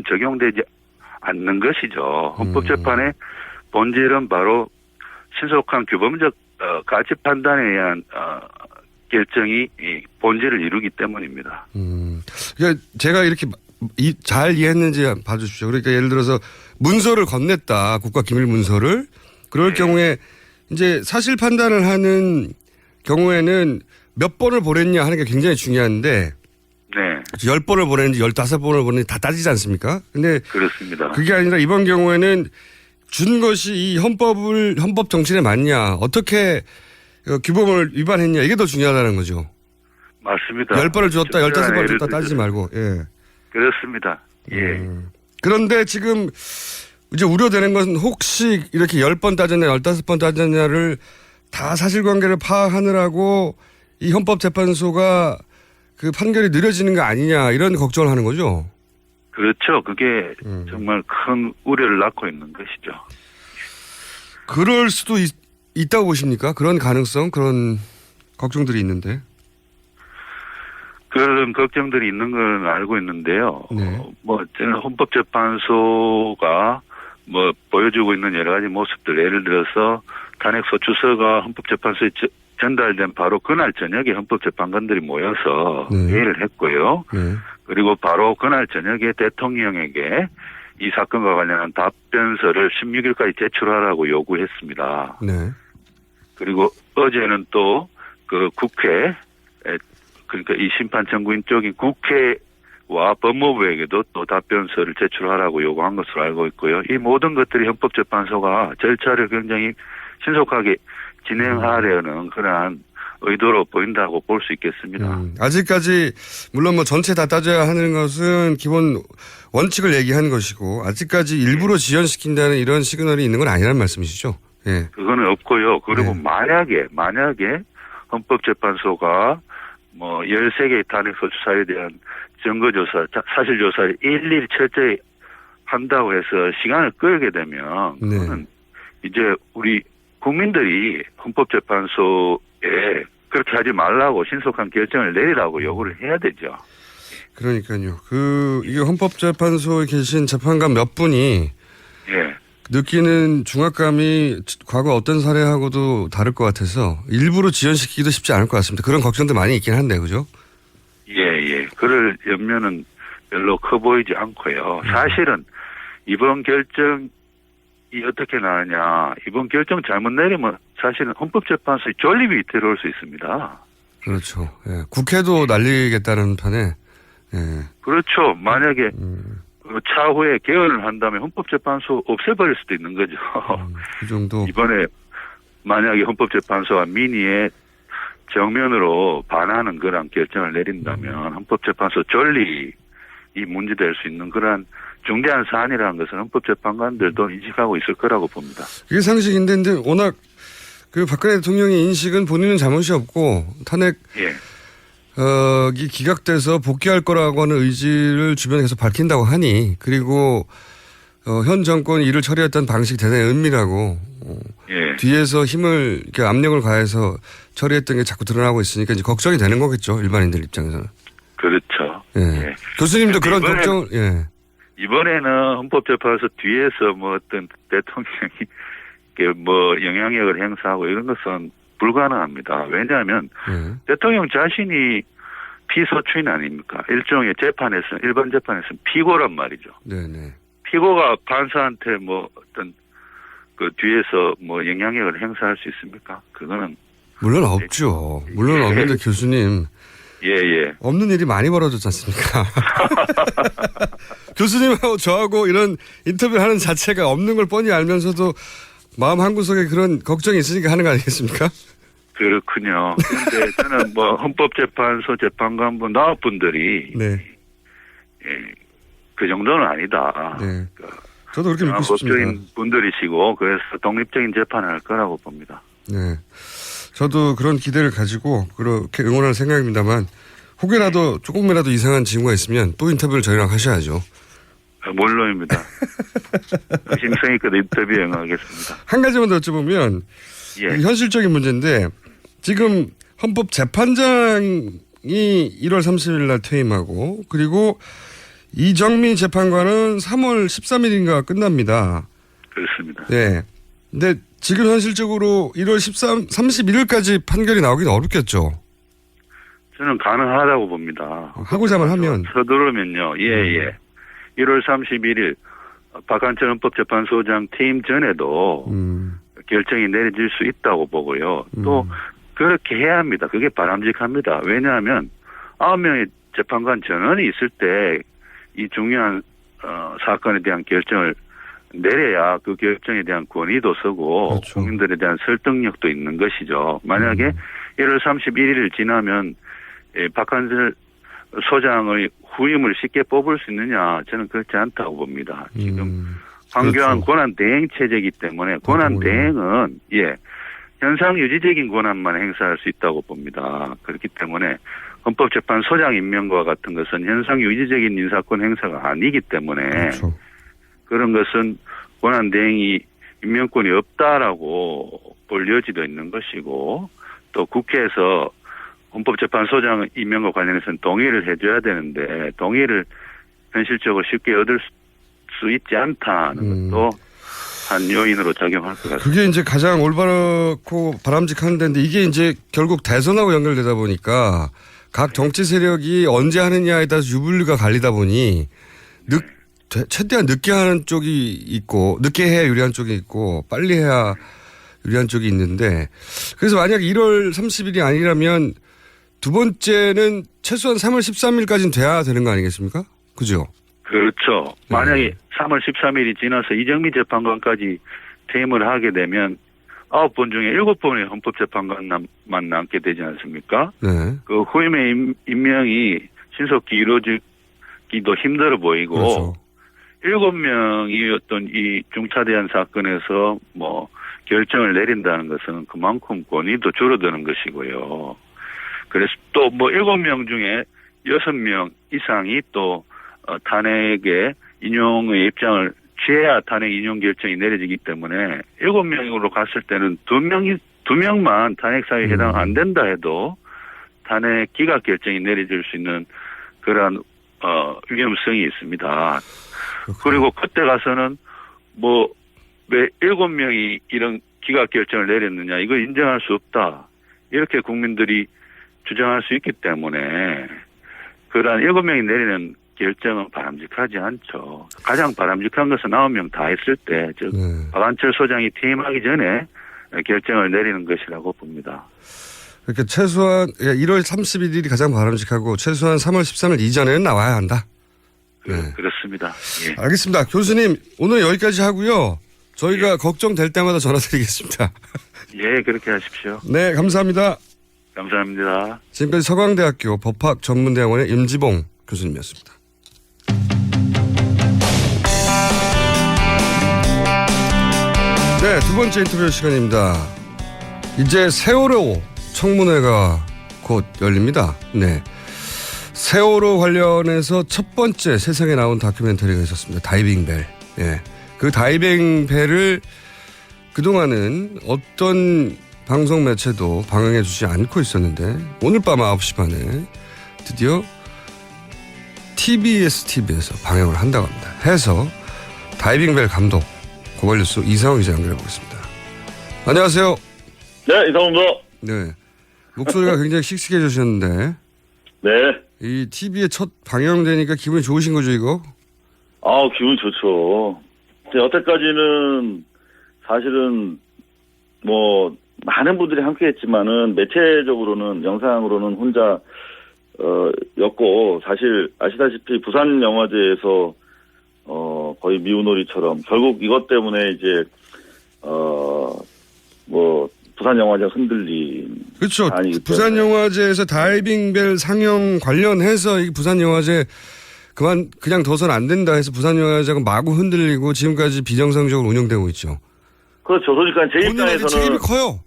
적용되지 않는 것이죠. 헌법재판의 본질은 바로 신속한 규범적 가치 판단에 의한 결정이 이 본질을 이루기 때문입니다. 그러니까 제가 이렇게 잘 이해했는지 봐주십시오. 그러니까 예를 들어서 문서를 건넸다. 국가기밀문서를. 그럴 경우에 이제 사실 판단을 하는 경우에는 몇 번을 보냈냐 하는 게 굉장히 중요한데 네. 10번을 보냈는지 15번을 보냈는지 다 따지지 않습니까? 근데 그렇습니다. 그게 아니라 이번 경우에는 준 것이 이 헌법 정신에 맞냐, 어떻게 규범을 위반했냐, 이게 더 중요하다는 거죠. 맞습니다. 10번을 줬다, 15번을 줬다 따지지 말고. 예. 그렇습니다. 예. 그런데 지금 이제 우려되는 것은 혹시 이렇게 10번 따졌냐, 15번 따졌냐를 다 사실관계를 파악하느라고 이 헌법재판소가 그 판결이 느려지는 거 아니냐 이런 걱정을 하는 거죠. 그렇죠. 그게 정말 큰 우려를 낳고 있는 것이죠. 그럴 수도 있다고 보십니까? 그런 가능성, 그런 걱정들이 있는데. 그런 걱정들이 있는 건 알고 있는데요. 네. 뭐 저는 헌법재판소가 뭐 보여주고 있는 여러 가지 모습들, 예를 들어서 탄핵 소추서가 헌법재판소에 전달된 바로 그날 저녁에 헌법재판관들이 모여서 회의를 했고요. 그리고 바로 그날 저녁에 대통령에게 이 사건과 관련한 답변서를 16일까지 제출하라고 요구했습니다. 네. 그리고 어제는 또 그 국회, 그러니까 이 심판 청구인 쪽인 국회와 법무부에게도 또 답변서를 제출하라고 요구한 것으로 알고 있고요. 이 모든 것들이 헌법재판소가 절차를 굉장히 신속하게 진행하려는 그러한 의도로 보인다고 볼 수 있겠습니다. 아직까지 물론 뭐 전체 다 따져야 하는 것은 기본 원칙을 얘기한 것이고 아직까지 일부러 지연시킨다는 이런 시그널이 있는 건 아니라는 말씀이시죠? 예. 그거는 없고요. 그리고 만약에 헌법재판소가 뭐 13개의 탄핵 소추사에 대한 증거조사, 사실조사를 일일이 철저히 한다고 해서 시간을 끌게 되면 그거는 이제 우리 국민들이 헌법재판소에 그렇게 하지 말라고 신속한 결정을 내리라고 요구를 해야 되죠. 그러니까요. 이게 헌법재판소에 계신 재판관 몇 분이 느끼는 중압감이 과거 어떤 사례하고도 다를 것 같아서 일부러 지연시키기도 쉽지 않을 것 같습니다. 그런 걱정도 많이 있긴 한데, 그죠? 예. 그럴 염려는 별로 커 보이지 않고요. 사실은 이번 결정이 이 어떻게 나느냐. 이번 결정 잘못 내리면 사실은 헌법재판소의 존립이 위태로울 수 있습니다. 그렇죠. 예. 국회도 날리겠다는 판에. 예. 그렇죠. 만약에 그 차후에 개헌을 한다면 헌법재판소 없애버릴 수도 있는 거죠. 그 정도. 이번에 만약에 헌법재판소와 민의에 정면으로 반하는 그런 결정을 내린다면 헌법재판소 존립이 문제될 수 있는 그런 중대한 사안이라는 것은 헌법재판관들도 인식하고 있을 거라고 봅니다. 이게 상식인데, 근데 워낙 그 박근혜 대통령의 인식은 본인은 잘못이 없고 탄핵 예. 이 기각돼서 복귀할 거라고 하는 의지를 주변에 계속 밝힌다고 하니, 그리고 현 정권이 이를 처리했던 방식이 대단히 은밀하고 예. 뒤에서 힘을 이렇게 압력을 가해서 처리했던 게 자꾸 드러나고 있으니까 이제 걱정이 되는 거겠죠, 일반인들 입장에서는. 그렇죠. 예. 예. 교수님도 그런 걱정을. 예. 이번에는 헌법재판소 뒤에서 뭐 어떤 대통령이 뭐 영향력을 행사하고 이런 것은 불가능합니다. 왜냐하면 대통령 자신이 피소추인 아닙니까? 일종의 재판에서는, 일반 재판에서는 피고란 말이죠. 네네. 피고가 판사한테 뭐 어떤 그 뒤에서 뭐 영향력을 행사할 수 있습니까? 그거는 물론 없죠. 물론 없는데 교수님. 예. 없는 일이 많이 벌어졌지 않습니까? 교수님하고 저하고 이런 인터뷰를 하는 자체가 없는 걸 뻔히 알면서도 마음 한구석에 그런 걱정이 있으니까 하는 거 아니겠습니까? 그렇군요. 그런데 저는 뭐 헌법재판소 재판관부 나와분들이 네. 예, 그 정도는 아니다. 네. 저도 그렇게 믿고 싶습니다. 법조인 분들이시고 그래서 독립적인 재판을 할 거라고 봅니다. 네. 저도 그런 기대를 가지고 그렇게 응원할 생각입니다만 혹여라도 조금이라도 이상한 징후가 있으면 또 인터뷰를 저희랑 하셔야죠. 물론입니다. 심성 있게 인터뷰에 응하겠습니다. 한 가지만 더 여쭤보면 예. 현실적인 문제인데 지금 헌법재판장이 1월 30일 날 퇴임하고 그리고 이정미 재판관은 3월 13일인가 끝납니다. 그렇습니다. 네. 근데 지금 현실적으로 1월 31일까지 판결이 나오기는 어렵겠죠. 저는 가능하다고 봅니다. 하고자만 하면. 서두르면요. 예. 1월 31일 박한철 헌법재판소장 퇴임 전에도 결정이 내려질 수 있다고 보고요. 또 그렇게 해야 합니다. 그게 바람직합니다. 왜냐하면 9명의 재판관 전원이 있을 때 이 중요한 사건에 대한 결정을 내려야 그 결정에 대한 권위도 서고 그렇죠. 국민들에 대한 설득력도 있는 것이죠. 만약에 1월 31일을 지나면 박한철 소장의 후임을 쉽게 뽑을 수 있느냐, 저는 그렇지 않다고 봅니다. 지금 황교안 그렇죠. 권한 대행 체제이기 때문에 권한 대행은 현상 유지적인 권한만 행사할 수 있다고 봅니다. 그렇기 때문에 헌법재판소장 임명과 같은 것은 현상 유지적인 인사권 행사가 아니기 때문에 그렇죠. 그런 것은 권한 대행이 임명권이 없다라고 볼 여지도 있는 것이고 또 국회에서 헌법재판소장 임명과 관련해서는 동의를 해줘야 되는데 동의를 현실적으로 쉽게 얻을 수 있지 않다는 것도 한 요인으로 작용할 것 같습니다. 그게 이제 가장 올바르고 바람직한 데인데 이게 이제 결국 대선하고 연결되다 보니까 각 정치 세력이 언제 하느냐에 따라서 유불리가 갈리다 보니 최대한 늦게 하는 쪽이 있고 늦게 해야 유리한 쪽이 있고 빨리 해야 유리한 쪽이 있는데 그래서 만약 1월 30일이 아니라면 두 번째는 최소한 3월 13일까지는 돼야 되는 거 아니겠습니까? 그죠? 그렇죠. 만약에 3월 13일이 지나서 이정미 재판관까지 퇴임을 하게 되면 9번 중에 7번의 헌법재판관만 남게 되지 않습니까? 네. 그 후임의 임명이 신속히 이루어지기도 힘들어 보이고 그렇죠. 7명이 어떤 이 중차대한 사건에서 뭐 결정을 내린다는 것은 그만큼 권위도 줄어드는 것이고요. 그래서 또 뭐 7명 중에 6명 이상이 또 탄핵의 인용의 입장을 취해야 탄핵 인용 결정이 내려지기 때문에 7명으로 갔을 때는 2명만 탄핵 사유에 해당 안 된다 해도 탄핵 기각 결정이 내려질 수 있는 그런 위험성이 있습니다. 그리고 그때 가서는 뭐 왜 7명이 이런 기각 결정을 내렸느냐 이거 인정할 수 없다 이렇게 국민들이 주장할 수 있기 때문에 그러한 7명이 내리는 결정은 바람직하지 않죠. 가장 바람직한 것은 9명 다 했을 때, 즉 박한철 소장이 퇴임하기 전에 결정을 내리는 것이라고 봅니다. 그러니까 최소한 1월 31일이 가장 바람직하고 최소한 3월 13일 이전에는 나와야 한다. 네. 그렇습니다. 예. 알겠습니다. 교수님 오늘 여기까지 하고요. 저희가 걱정될 때마다 전화드리겠습니다. 예, 그렇게 하십시오. 네, 감사합니다. 감사합니다. 지금까지 서강대학교 법학전문대학원의 임지봉 교수님이었습니다. 네, 두 번째 인터뷰 시간입니다. 이제 세월호 청문회가 곧 열립니다. 네. 세월호 관련해서 첫 번째 세상에 나온 다큐멘터리가 있었습니다. 다이빙벨. 예. 그 다이빙벨을 그동안은 어떤 방송 매체도 방영해 주지 않고 있었는데 오늘 밤 9시 반에 드디어 TBS TV에서 방영을 한다고 합니다. 해서 다이빙벨 감독 고발뉴스 이상호 기자 연결해 보겠습니다. 안녕하세요. 네, 이상호입니다. 네. 목소리가 굉장히 씩씩해지셨는데. 네. 이 TV에 첫 방영되니까 기분이 좋으신 거죠, 이거? 아, 기분 좋죠. 여태까지는 사실은 뭐 많은 분들이 함께 했지만은 매체적으로는 영상으로는 혼자 였고 사실 아시다시피 부산 영화제에서 거의 미운놀이처럼 결국 이것 때문에 이제 뭐 부산 영화제 흔들림. 그렇죠. 부산 영화제에서 다이빙벨 상영 관련해서 이 부산 영화제 그냥 둬선 안 된다 해서 부산 영화제가 마구 흔들리고 지금까지 비정상적으로 운영되고 있죠. 그렇죠. 그러니까 제 입장에서는 책임이 커요.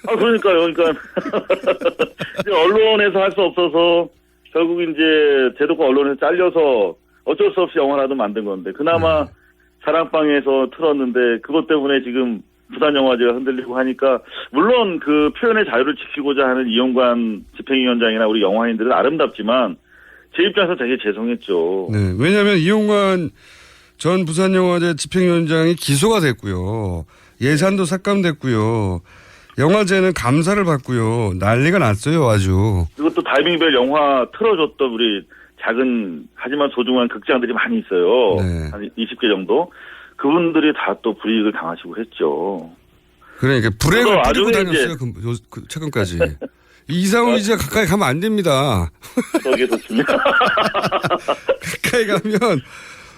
아, 그러니까요. 그러니까 언론에서 할 수 없어서 결국 이제 제도권 언론에서 잘려서 어쩔 수 없이 영화라도 만든 건데 그나마 사랑방에서 틀었는데 그것 때문에 지금 부산 영화제가 흔들리고 하니까 물론 그 표현의 자유를 지키고자 하는 이용관 집행위원장이나 우리 영화인들은 아름답지만 제 입장에서 되게 죄송했죠. 네, 왜냐하면 이용관 전 부산 영화제 집행위원장이 기소가 됐고요. 예산도 삭감됐고요. 영화제는 감사를 받고요. 난리가 났어요, 아주. 그리고 또 다이빙벨 영화 틀어줬던 우리 작은 하지만 소중한 극장들이 많이 있어요. 네. 한 20개 정도. 그분들이 다 또 불이익을 당하시고 했죠. 그러니까 불행을 뿌리고 나중에 다녔어요. 최근까지. 이상훈 기자 가까이 가면 안 됩니다. 그게 좋습니다. 가까이 가면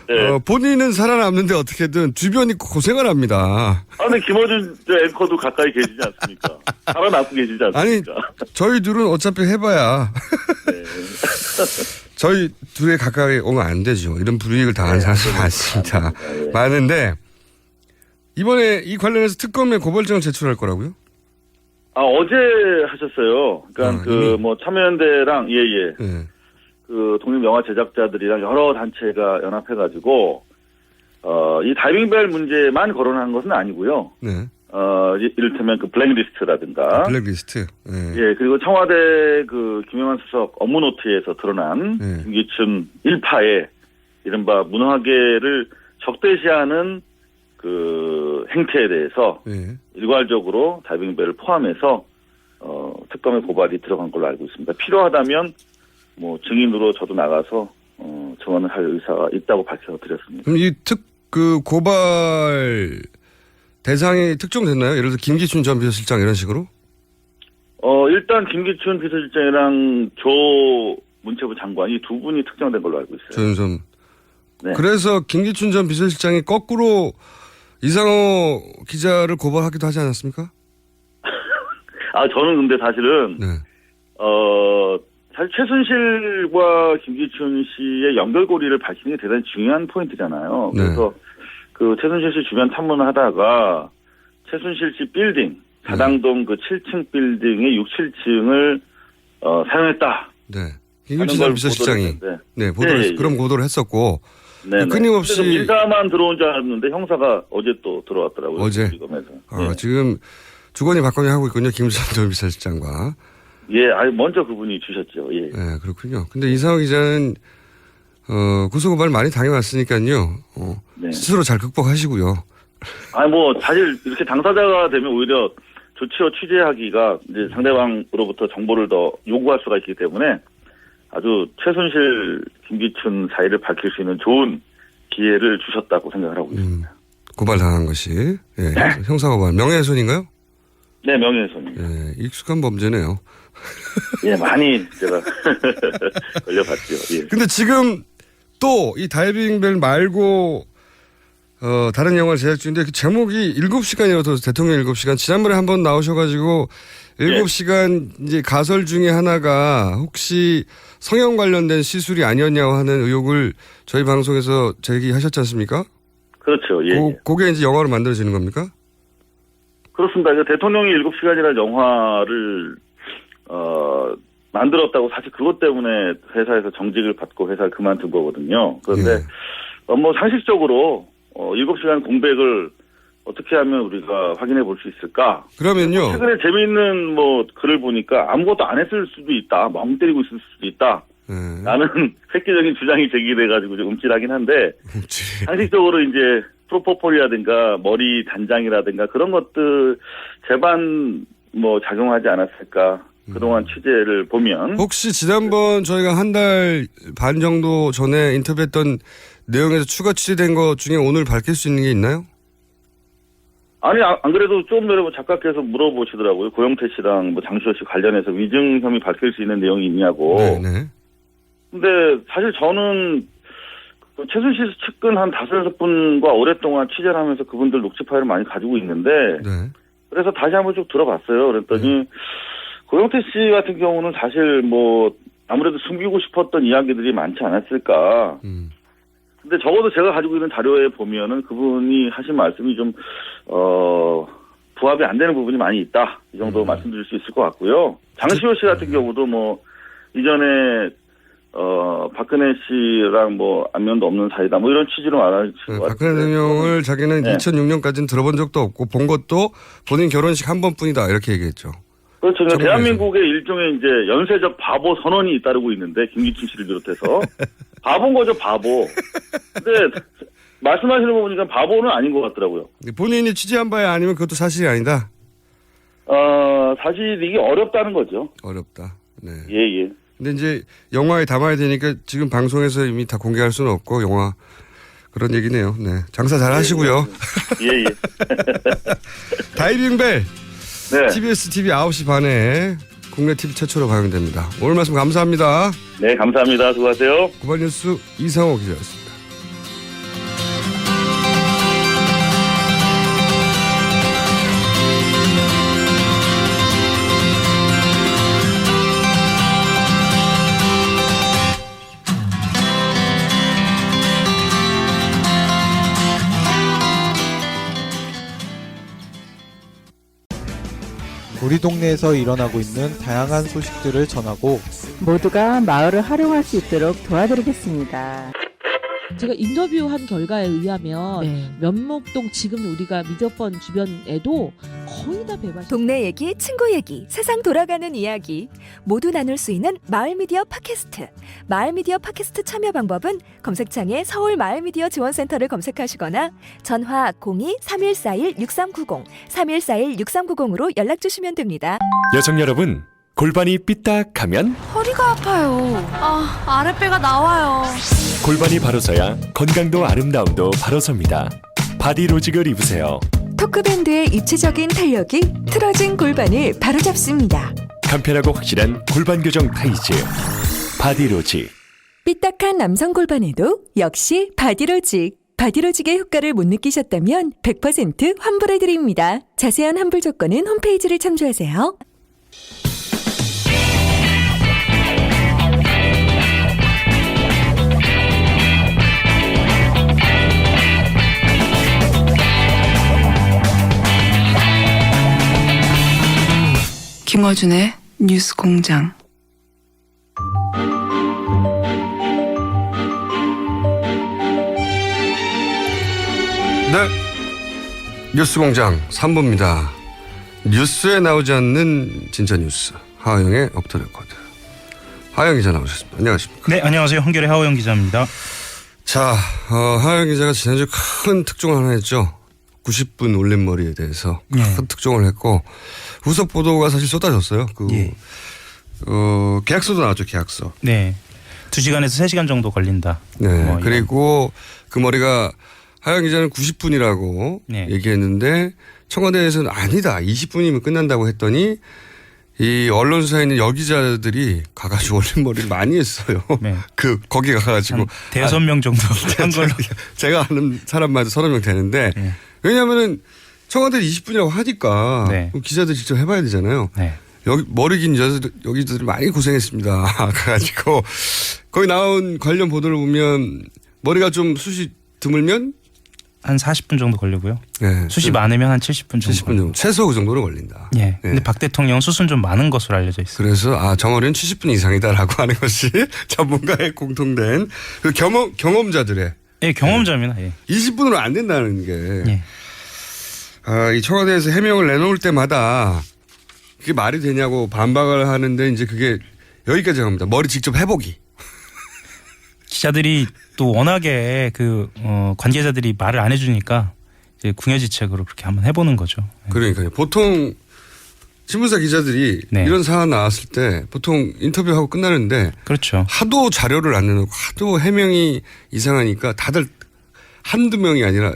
네. 본인은 살아남는데 어떻게든 주변이 고생을 합니다. 아, 근데 김어준 앵커도 가까이 계시지 않습니까? 살아남고 계시지 않습니까? 아니, 저희 둘은 어차피 해봐야. 네. 저희 둘에 가까이 오면 안 되죠. 이런 불이익을 당한 사람이 많습니다. 네. 많은데, 이번에 이 관련해서 특검에 고발장을 제출할 거라고요? 아, 어제 하셨어요. 그러니까 뭐 참여연대랑 네. 그 독립영화 제작자들이랑 여러 단체가 연합해가지고 이 다이빙벨 문제만 거론한 것은 아니고요. 네. 이를테면 그 블랙리스트라든가. 블랙리스트. 네. 예, 그리고 청와대 그 김영환 수석 업무 노트에서 드러난 김기춘 일파의 이른바 문화계를 적대시하는 그 행태에 대해서 일괄적으로 다이빙벨을 포함해서 특검에 고발이 들어간 걸로 알고 있습니다. 필요하다면 뭐 증인으로 저도 나가서 증언을 할 의사가 있다고 밝혀드렸습니다. 그럼 이 고발 대상이 특정됐나요? 예를 들어 김기춘 전 비서실장 이런 식으로? 일단 김기춘 비서실장이랑 조 문체부 장관 이 두 분이 특정된 걸로 알고 있어요. 조윤선. 네. 그래서 김기춘 전 비서실장이 거꾸로 이상호 기자를 고발하기도 하지 않았습니까? 아, 저는 근데 사실은 사실 최순실과 김기춘 씨의 연결고리를 밝히는 게 대단히 중요한 포인트잖아요. 그래서 그 최순실 씨 주변 탐문을 하다가 최순실 씨 빌딩, 다당동 그 7층 빌딩의 6, 7층을 사용했다. 네. 김기춘 전 비서실장이 그런 보도를 했었고 끊임없이 민사만 들어온 줄 알았는데 형사가 어제 또 들어왔더라고요. 어제. 지금 주거니 받거니 하고 있군요. 김기춘 전 비서실장과. 예, 아니 먼저 그분이 주셨죠. 예. 네, 그렇군요. 근데 이상호 기자는 고소고발 많이 당해왔으니까요. 스스로 잘 극복하시고요. 아니 뭐 사실 이렇게 당사자가 되면 오히려 조치어 취재하기가 이제 상대방으로부터 정보를 더 요구할 수가 있기 때문에 아주 최순실, 김기춘 사이를 밝힐 수 있는 좋은 기회를 주셨다고 생각을 하고 있습니다. 고발당한 것이 형사고발 명예훼손인가요? 네, 명예훼손입니다. 익숙한 범죄네요. 예, 많이 제가 걸려봤죠. 예. 근데 지금 또 이 다이빙벨 말고 다른 영화를 제작 중인데 그 제목이 7시간이라서 대통령 7시간 지난번에 한번 나오셔가지고 7시간 이제 가설 중에 하나가 혹시 성형 관련된 시술이 아니었냐고 하는 의혹을 저희 방송에서 제기하셨지 않습니까? 그렇죠. 예. 그게 이제 영화로 만들어지는 겁니까? 그렇습니다. 대통령이 7시간이라는 영화를 만들었다고 사실 그것 때문에 회사에서 정직을 받고 회사를 그만둔 거거든요. 그런데 뭐 상식적으로 7시간 공백을 어떻게 하면 우리가 확인해 볼 수 있을까? 그러면요. 최근에 재미있는 뭐 글을 보니까 아무것도 안 했을 수도 있다. 멍 때리고 있을 수도 있다. 라는 획기적인 주장이 제기돼가지고 좀 움찔하긴 한데 상식적으로 이제 프로포폴이라든가 머리 단장이라든가 그런 것들 제반 뭐 작용하지 않았을까. 그동안 취재를 보면 혹시 지난번 저희가 한 달 반 정도 전에 인터뷰했던 내용에서 추가 취재된 것 중에 오늘 밝힐 수 있는 게 있나요? 아니, 안 그래도 좀 전에 작가께서 물어보시더라고요. 고영태 씨랑 뭐 장시호 씨 관련해서 위증 혐의 밝힐 수 있는 내용이 있냐고. 네네. 근데 사실 저는 최순실 측근 한 5-6분과 오랫동안 취재를 하면서 그분들 녹취 파일을 많이 가지고 있는데 그래서 다시 한번 쭉 들어봤어요. 그랬더니 고영태 씨 같은 경우는 사실 뭐 아무래도 숨기고 싶었던 이야기들이 많지 않았을까. 근데 적어도 제가 가지고 있는 자료에 보면은 그분이 하신 말씀이 좀 부합이 안 되는 부분이 많이 있다. 이 정도 말씀드릴 수 있을 것 같고요. 장시호 씨 같은 경우도 뭐 이전에 박근혜 씨랑 뭐 안면도 없는 사이다. 뭐 이런 취지로 말하신 것 같아요. 박근혜 대통령을 자기는 2006년까지는 들어본 적도 없고 본 것도 본인 결혼식 한 번뿐이다. 이렇게 얘기했죠. 그렇죠. 대한민국의 일종의 이제 연쇄적 바보 선언이 잇따르고 있는데 김기춘 씨를 비롯해서 바보인 거죠, 바보. 근데 말씀하시는 거 보니까 바보는 아닌 것 같더라고요. 본인이 취재한 바에 아니면 그것도 사실이 아니다. 사실 이게 어렵다는 거죠. 어렵다. 네. 예. 근데 이제 영화에 담아야 되니까 지금 방송에서 이미 다 공개할 수는 없고 영화 그런 얘기네요. 네. 장사 잘 하시고요. 예. 다이빙벨. 네. TBS TV 9시 반에 국내 TV 최초로 방영됩니다. 오늘 말씀 감사합니다. 네, 감사합니다. 수고하세요. 고발뉴스 이상호 기자였습니다. 우리 동네에서 일어나고 있는 다양한 소식들을 전하고 모두가 마을을 활용할 수 있도록 도와드리겠습니다. 제가 인터뷰한 결과에 의하면 면목동 지금 우리가 미디어펀 주변에도 거의 다 배발. 동네 얘기, 친구 얘기, 세상 돌아가는 이야기 모두 나눌 수 있는 마을미디어 팟캐스트. 마을미디어 팟캐스트 참여 방법은 검색창에 서울 마을미디어 지원센터를 검색하시거나 전화 02-3141-6390, 3141-6390으로 연락주시면 됩니다. 여성 여러분, 골반이 삐딱하면 허리가 아파요. 아랫배가 나와요. 골반이 바로 서야 건강도 아름다움도 바로 섭니다. 바디로직을 입으세요. 토크밴드의 입체적인 탄력이 틀어진 골반을 바로잡습니다. 간편하고 확실한 골반 교정 타이즈 바디로직. 삐딱한 남성 골반에도 역시 바디로직. 바디로직의 효과를 못 느끼셨다면 100% 환불해드립니다. 자세한 환불 조건은 홈페이지를 참조하세요. 김어준의 뉴스공장. 네. 뉴스공장 3부입니다. 뉴스에 나오지 않는 진짜 뉴스. 하영의 오프 더 레코드. 하영 기자 나오셨습니다. 안녕하십니까? 네, 안녕하세요. 한겨레 하호영 기자입니다. 자, 하영 기자가 지난주 큰 특종을 하나 했죠. 90분 올림머리에 대해서 큰 특종을 했고 후속 보도가 사실 쏟아졌어요. 계약서도 나왔죠. 계약서. 네. 2시간에서 3시간 정도 걸린다. 네. 그리고 그 머리가 하영 기자는 90분이라고 네. 얘기했는데 청와대에서는 아니다. 20분이면 끝난다고 했더니 이 언론사에 있는 여기자들이 가가지고 올린 머리를 많이 했어요. 네. 거기 가가지고. 대여섯 명 정도 한 걸로. 제가 아는 사람마다 30명 되는데 네. 왜냐하면은 청와대 20분이라고 하니까 네. 그럼 기자들 직접 해봐야 되잖아요. 네. 여기 머리 긴 여기자들이 많이 고생했습니다. 가가지고 거기 나온 관련 보도를 보면 머리가 좀 숱이 드물면 한 40분 정도 걸리고요. 네. 숱이 많으면 한 70분 정도. 70분 정도. 최소 그 정도는 걸린다. 예. 근데 박 대통령은 숱은 좀 많은 것으로 알려져 있어요. 그래서 저 머리는 70분 이상이다라고 하는 것이 전문가의 공통된 그 경험자들의. 예, 경험자입니다. 예. 20분으로 안 된다는 게. 예. 이 청와대에서 해명을 내놓을 때마다 그게 말이 되냐고 반박을 하는데 이제 그게 여기까지 갑니다. 머리 직접 해보기. 기자들이 또 워낙에 관계자들이 말을 안 해주니까 이제 궁여지책으로 그렇게 한번 해보는 거죠. 그러니까요. 보통 신문사 기자들이 네. 이런 사안 나왔을 때 보통 인터뷰하고 끝나는데 그렇죠. 하도 자료를 안 내놓고 하도 해명이 이상하니까 다들 한두 명이 아니라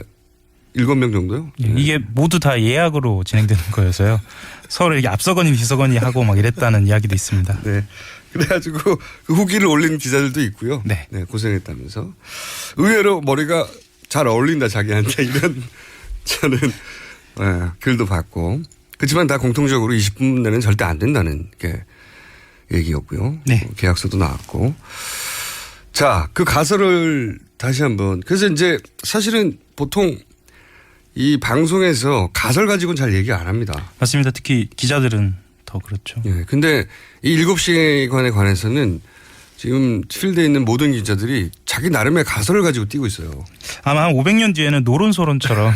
7명 정도요? 예, 이게 모두 다 예약으로 진행되는 거여서요. 서로 이렇게 앞서거니 뒤서거니 하고 막 이랬다는 이야기도 있습니다. 네. 그래가지고 그 후기를 올린 기자들도 있고요. 네. 고생했다면서. 의외로 머리가 잘 어울린다 자기한테 이런 저는 글도 봤고. 그렇지만 다 공통적으로 20분 내는 절대 안 된다는 게 얘기였고요. 네. 계약서도 나왔고. 자, 그 가설을 다시 한번. 그래서 이제 사실은 보통 이 방송에서 가설 가지고는 잘 얘기 안 합니다. 맞습니다. 특히 기자들은 더 그렇죠. 예. 근데 이 7시간에 관해서는 지금 필드에 있는 모든 기자들이 자기 나름의 가설을 가지고 뛰고 있어요. 아마 한 500년 뒤에는 노론소론처럼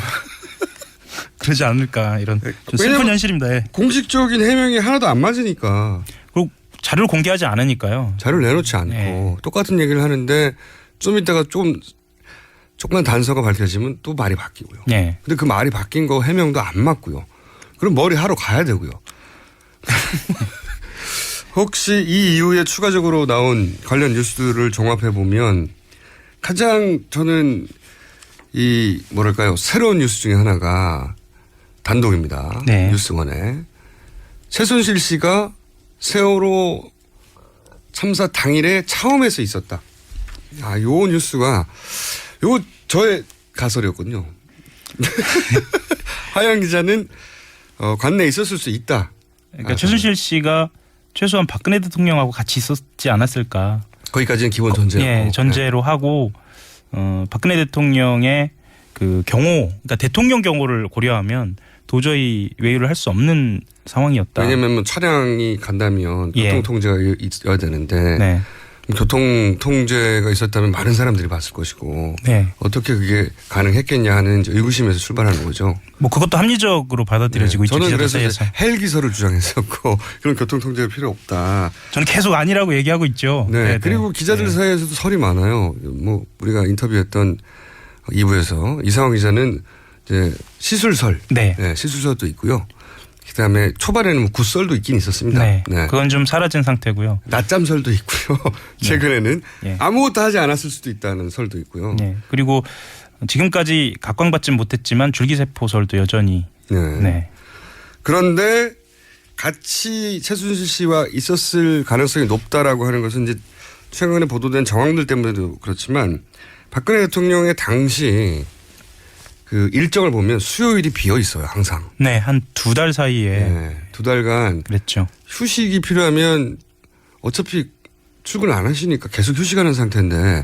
그러지 않을까 이런 좀 슬픈 현실입니다. 예. 공식적인 해명이 하나도 안 맞으니까. 그리고 자료를 공개하지 않으니까요. 자료를 내놓지 않고 네. 똑같은 얘기를 하는데 좀 이따가 조금만 단서가 밝혀지면 또 말이 바뀌고요. 네. 근데 그 말이 바뀐 거 해명도 안 맞고요. 그럼 머리 하러 가야 되고요. 혹시 이 이후에 추가적으로 나온 관련 뉴스들을 종합해 보면 가장 저는 새로운 뉴스 중에 하나가 단독입니다. 네. 뉴스원에 최순실 씨가 세월호 참사 당일에 차움에서 있었다. 요 뉴스가 저의 가설이었군요. 하영 기자는 관내에 있었을 수 있다. 그러니까 최순실 씨가 최소한 박근혜 대통령하고 같이 있었지 않았을까. 거기까지는 기본 전제고. 예, 전제로 하고 박근혜 대통령의 그 경호, 그러니까 대통령 경호를 고려하면 도저히 외유를 할 수 없는 상황이었다. 왜냐하면 차량이 간다면 교통통제가 있어야 되는데 네. 교통통제가 있었다면 많은 사람들이 봤을 것이고 네. 어떻게 그게 가능했겠냐 하는 의구심에서 출발하는 거죠. 뭐 그것도 합리적으로 받아들여지고 있죠. 저는 그래서 헬기설을 주장했었고 그런 교통통제가 필요 없다. 저는 계속 아니라고 얘기하고 있죠. 네. 네네. 그리고 기자들 사이에서도 설이 많아요. 뭐 우리가 인터뷰했던 2부에서 이상호 기자는 이제 시술설, 네. 시술설도 있고요. 그다음에 초반에는 뭐 굿설도 있긴 있었습니다. 네. 그건 좀 사라진 상태고요. 낮잠설도 있고요. 최근에는 네. 아무것도 하지 않았을 수도 있다는 설도 있고요. 네. 그리고 지금까지 각광받진 못했지만 줄기세포설도 여전히. 네. 그런데 같이 최순실 씨와 있었을 가능성이 높다라고 하는 것은 이제 최근에 보도된 정황들 때문에도 그렇지만 박근혜 대통령의 당시 그 일정을 보면 수요일이 비어 있어요, 항상. 네, 한 2달 사이에. 네, 2달간. 그랬죠. 휴식이 필요하면 어차피 출근 안 하시니까 계속 휴식하는 상태인데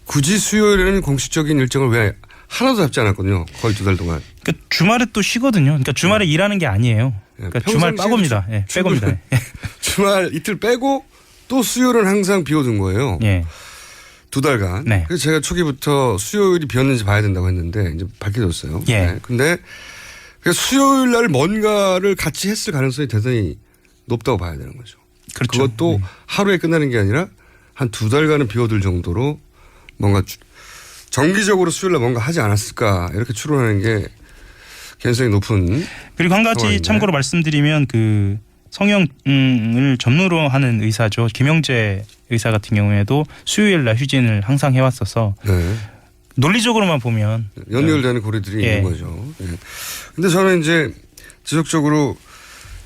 굳이 수요일에는 공식적인 일정을 왜 하나도 잡지 않았거든요. 거의 2달 동안. 그러니까 주말에 또 쉬거든요. 그러니까 주말에 일하는 게 아니에요. 그러니까 주말 빼고입니다. 예, 빼고입니다. 주말 이틀 빼고 또 수요일은 항상 비워둔 거예요. 예. 2달간. 네. 그래서 제가 초기부터 수요일이 비었는지 봐야 된다고 했는데 이제 밝혀졌어요. 예. 네. 근데 수요일 날 뭔가를 같이 했을 가능성이 대단히 높다고 봐야 되는 거죠. 그렇죠. 그것도 하루에 끝나는 게 아니라 한 2달간은 비워둘 정도로 뭔가 정기적으로 수요일 날 뭔가 하지 않았을까 이렇게 추론하는 게 개연성이 높은. 그리고 한 가지 상황인데. 참고로 말씀드리면 그 성형을 전무로 하는 의사죠. 김영재 의사 같은 경우에도 수요일 날 휴진을 항상 해왔어서 네. 논리적으로만 보면 연결되는 고리들이 예. 있는 거죠. 예. 근데 저는 이제 지속적으로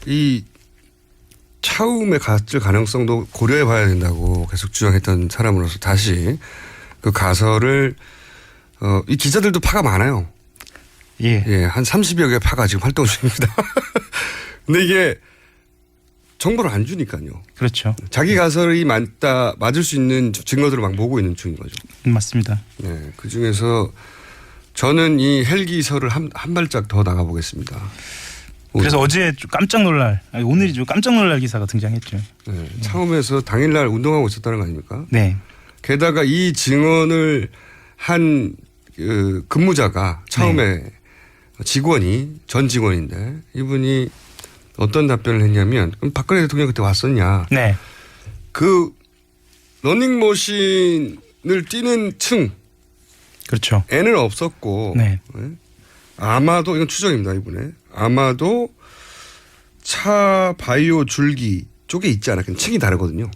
이 차움에 갔을 가능성도 고려해 봐야 된다고 계속 주장했던 사람으로서 다시 그 가설을 이 기자들도 파가 많아요. 예. 예, 한 30여 개의 파가 지금 활동 중입니다. 근데 이게 정보를 안 주니까요. 그렇죠. 자기 가설이 맞을 수 있는 증거들을 막 모으고 있는 중인 거죠. 맞습니다. 네, 그 중에서 저는 이 헬기설을 한 발짝 더 나가보겠습니다. 그래서 어제 좀 깜짝 놀랄, 오늘이 좀 깜짝 놀랄 기사가 등장했죠. 네, 처음에서 당일날 운동하고 있었다는 거 아닙니까? 네. 게다가 이 증언을 한 근무자가 처음에 직원이 전 직원인데 이분이 어떤 답변을 했냐면 그럼 박근혜 대통령 그때 왔었냐? 네. 그 러닝머신을 뛰는 층 그렇죠. N은 없었고 네. 아마도 이건 추정입니다 이번에 아마도 차 바이오 줄기 쪽에 있지 않았겠냐 층이 다르거든요.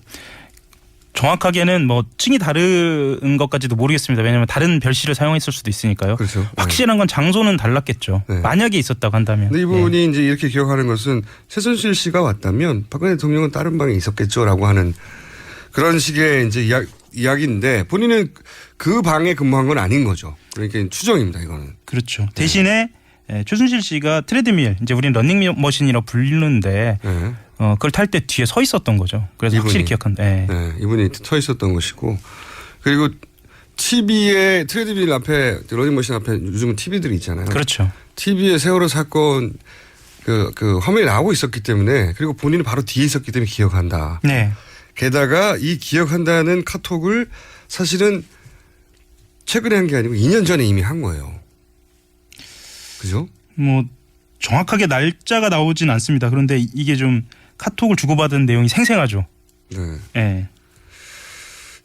정확하게는 뭐 층이 다른 것까지도 모르겠습니다. 왜냐하면 다른 별실을 사용했을 수도 있으니까요. 그렇죠. 확실한 건 장소는 달랐겠죠. 네. 만약에 있었다고 한다면. 근데 이분이 이제 이렇게 기억하는 것은 최순실 씨가 왔다면 박근혜 대통령은 다른 방에 있었겠죠라고 하는 그런 식의 이제 이야기인데 본인은 그 방에 근무한 건 아닌 거죠. 그러니까 추정입니다 이거는. 그렇죠. 대신에 최순실 씨가 트레드밀, 이제 우리는 러닝머신이라고 부르는데 그걸 탈 때 뒤에 서 있었던 거죠. 그래서 확실히 기억한다. 네. 네, 이분이 서 있었던 것이고 그리고 TV에 트레드밀 앞에 러닝머신 앞에 요즘은 TV들이 있잖아요. 그렇죠. TV에 세월호 사건 그 화면이 나오고 있었기 때문에 그리고 본인은 바로 뒤에 있었기 때문에 기억한다. 네. 게다가 이 기억한다는 카톡을 사실은 최근에 한 게 아니고 2년 전에 이미 한 거예요. 그죠? 뭐 정확하게 날짜가 나오진 않습니다. 그런데 이게 좀 카톡을 주고받은 내용이 생생하죠. 네. 네.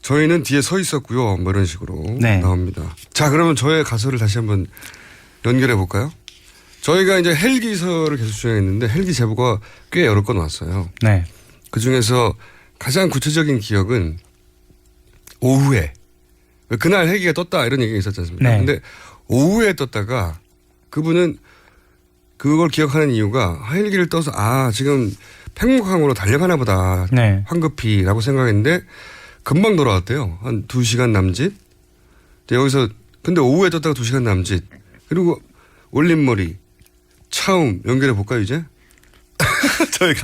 저희는 뒤에 서 있었고요. 뭐 이런 식으로 나옵니다. 자, 그러면 저의 가설을 다시 한번 연결해 볼까요? 저희가 이제 헬기설을 계속 주장했는데 헬기 제보가 꽤 여러 건 왔어요. 네. 그 중에서 가장 구체적인 기억은 오후에 그날 헬기가 떴다 이런 얘기가 있었지 않습니까? 네. 근데 오후에 떴다가 그분은 그걸 기억하는 이유가 헬기를 떠서 지금 팽목항으로 달려가나 보다. 네. 황급히라고 생각했는데 금방 돌아왔대요. 한 2시간 남짓. 여기서 근데 오후에 떴다가 2시간 남짓. 그리고 올림머리 차움 연결해 볼까요 이제? 저희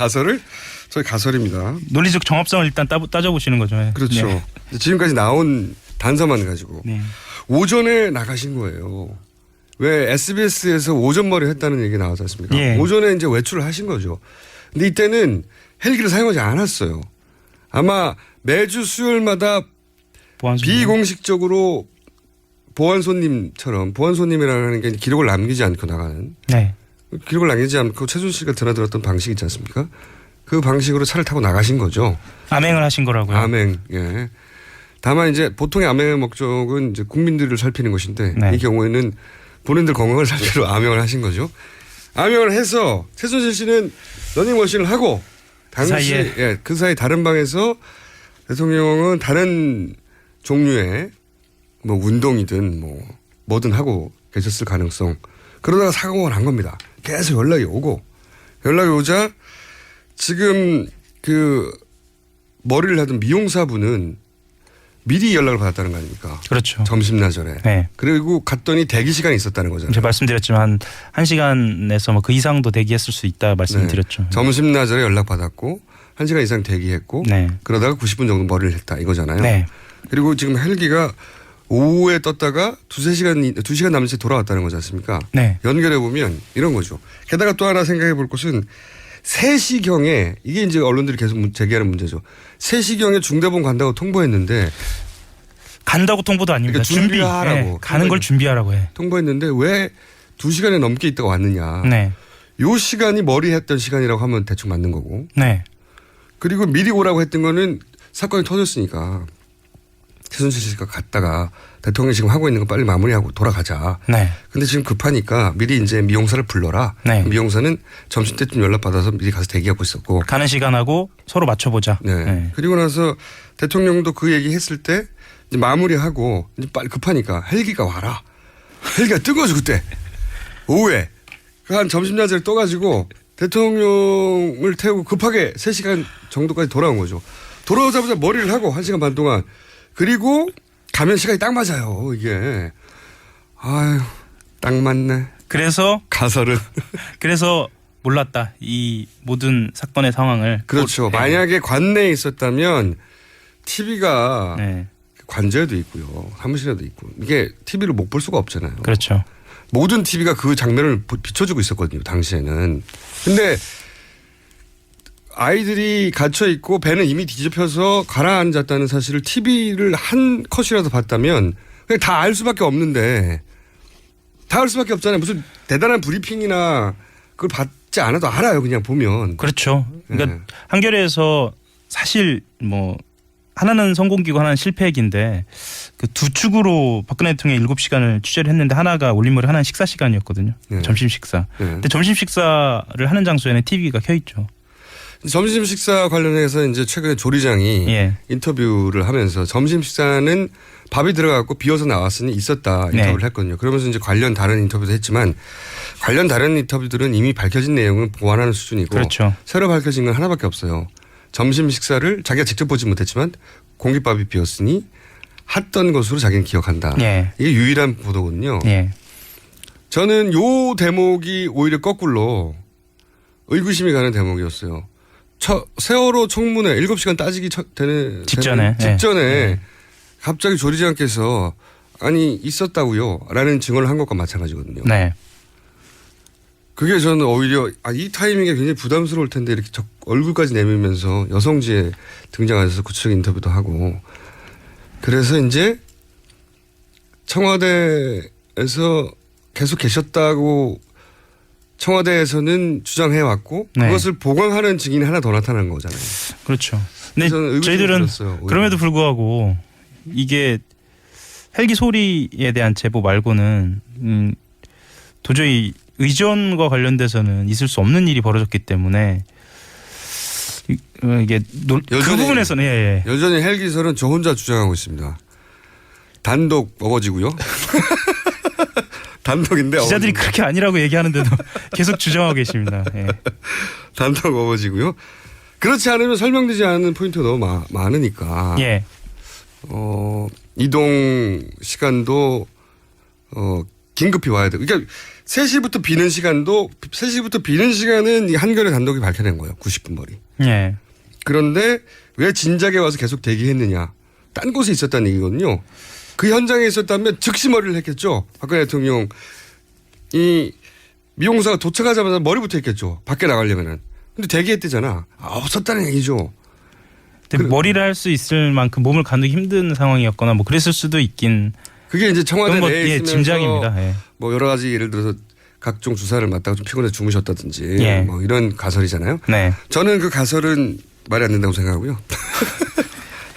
가설입니다. 논리적 정합성을 일단 따져보시는 거죠. 네. 그렇죠. 네. 지금까지 나온 단서만 가지고 오전에 나가신 거예요. 왜 SBS에서 오전 머리 했다는 얘기 나왔지 않습니까? 예. 오전에 이제 외출을 하신 거죠. 근데 이때는 헬기를 사용하지 않았어요. 아마 매주 수요일마다 비공식적으로 보안 손님이라는 게 기록을 남기지 않고 나가는. 네. 기록을 남기지 않고 최순실씨가 드나들었던 방식 있지 않습니까? 그 방식으로 차를 타고 나가신 거죠. 암행을 하신 거라고요. 암행. 예. 다만 이제 보통의 암행의 목적은 이제 국민들을 살피는 것인데 이 경우에는 본인들 건강을 살피러 암행을 하신 거죠. 암행을 해서 최순실 씨는 러닝머신을 하고 당시 그 사이 다른 방에서 대통령은 다른 종류의 뭐 운동이든 뭐든 하고 계셨을 가능성. 그러다가 사고가 난 겁니다. 계속 연락이 오자 지금 그 머리를 하던 미용사분은 미리 연락을 받았다는 거 아닙니까? 그렇죠. 점심나절에. 네. 그리고 갔더니 대기 시간이 있었다는 거잖아요. 제가 말씀드렸지만 1시간에서 뭐 그 이상도 대기했을 수 있다 말씀드렸죠. 네. 점심나절에 연락받았고 1시간 이상 대기했고 그러다가 90분 정도 머리를 했다 이거잖아요. 네. 그리고 지금 헬기가 오후에 떴다가 2시간 남짓 돌아왔다는 거지 않습니까? 네. 연결해 보면 이런 거죠. 게다가 또 하나 생각해 볼 것은 3시경에 이게 이제 언론들이 계속 제기하는 문제죠. 3시경에 중대본 간다고 통보했는데 간다고 통보도 아닙니다. 그러니까 준비하라고. 네. 가는 걸 준비하라고 해. 통보했는데 왜 2시간에 넘게 있다가 왔느냐. 네. 요 시간이 머리 했던 시간이라고 하면 대충 맞는 거고. 네. 그리고 미리 오라고 했던 거는 사건이 터졌으니까. 최순실 씨가 갔다가 대통령이 지금 하고 있는 거 빨리 마무리하고 돌아가자. 네. 근데 지금 급하니까 미리 이제 미용사를 불러라. 네. 미용사는 점심 때쯤 연락받아서 미리 가서 대기하고 있었고. 가는 시간하고 서로 맞춰보자. 네. 네. 그리고 나서 대통령도 그 얘기 했을 때 이제 마무리하고 이제 빨리 급하니까 헬기가 와라. 헬기가 뜬 거죠, 그때. 오후에. 한 점심야제를 떠가지고 대통령을 태우고 급하게 3시간 정도까지 돌아온 거죠. 돌아오자마자 머리를 하고 1시간 반 동안. 그리고 가면 시간이 딱 맞아요, 이게. 아유, 딱 맞네. 그래서 가설은. 그래서 몰랐다. 이 모든 사건의 상황을. 그렇죠. 만약에 관내에 있었다면 TV가 네. 관저에도 있고요. 사무실에도 있고. 이게 TV를 못 볼 수가 없잖아요. 그렇죠. 모든 TV가 그 장면을 비춰주고 있었거든요. 당시에는. 근데 아이들이 갇혀 있고 배는 이미 뒤집혀서 가라앉았다는 사실을 TV를 한 컷이라도 봤다면 그냥 다 알 수밖에 없는데 다 알 수밖에 없잖아요. 무슨 대단한 브리핑이나 그걸 받지 않아도 알아요. 그냥 보면. 그렇죠. 그러니까 네. 한겨레에서 사실 뭐 하나는 성공기고 하나는 실패기인데 그 두 축으로 박근혜 대통령이 7시간을 취재를 했는데 하나가 올림머리 하나는 식사 시간이었거든요. 네. 점심 식사. 네. 근데 점심 식사를 하는 장소에는 TV가 켜 있죠. 점심 식사 관련해서 이제 최근에 조리장이 인터뷰를 하면서 점심 식사는 밥이 들어갔고 비어서 나왔으니 있었다 인터뷰를 했거든요. 그러면서 이제 관련 다른 인터뷰도 했지만 관련 다른 인터뷰들은 이미 밝혀진 내용을 보완하는 수준이고 그렇죠. 새로 밝혀진 건 하나밖에 없어요. 점심 식사를 자기가 직접 보지 못했지만 공깃밥이 비었으니 했던 것으로 자기는 기억한다. 예. 이게 유일한 보도거든요. 예. 저는 요 대목이 오히려 거꾸로 의구심이 가는 대목이었어요. 세월호 청문회 7시간 따지기 되는 직전에 갑자기 조리장께서 아니 있었다고요 라는 증언을 한 것과 마찬가지거든요. 네. 그게 저는 오히려 이 타이밍에 굉장히 부담스러울 텐데 이렇게 얼굴까지 내밀면서 여성지에 등장하셔서 구체적 인터뷰도 하고 그래서 이제 청와대에서 계속 계셨다고 청와대에서는 주장해왔고 그것을 보강하는 증인이 하나 더 나타난 거잖아요. 그렇죠. 근데 저희들은 그럼에도 불구하고 이게 헬기 소리에 대한 제보 말고는 도저히 의전과 관련돼서는 있을 수 없는 일이 벌어졌기 때문에 이게 그 부분에서는 여전히 헬기설은 저 혼자 주장하고 있습니다. 단독 어거지고요. 단독인데 기자들이 그렇게 아니라고 얘기하는데도 계속 주장하고 계십니다. 예. 단독 어거지고요. 그렇지 않으면 설명되지 않는 포인트가 너무 많으니까. 예. 이동 시간도 긴급히 와야 되고. 그러니까 3시부터 비는 시간도 3시부터 비는 시간은 한겨레 단독이 밝혀낸 거예요. 90분 머리. 예. 그런데 왜 진작에 와서 계속 대기했느냐. 딴 곳에 있었다는 얘기거든요. 그 현장에 있었다면 즉시 머리를 했겠죠. 박근혜 대통령 이 미용사가 도착하자마자 머리부터 했겠죠. 밖에 나가려면은. 근데 대기했대잖아. 없었다는 얘기죠. 근데 머리를 할 수 있을 만큼 몸을 가누기 힘든 상황이었거나 뭐 그랬을 수도 있긴. 그게 이제 청와대 내에 있으면서 짐작입니다. 뭐 여러 가지 예를 들어서 각종 주사를 맞다가 좀 피곤해서 주무셨다든지 뭐 이런 가설이잖아요. 네. 저는 그 가설은 말이 안 된다고 생각하고요.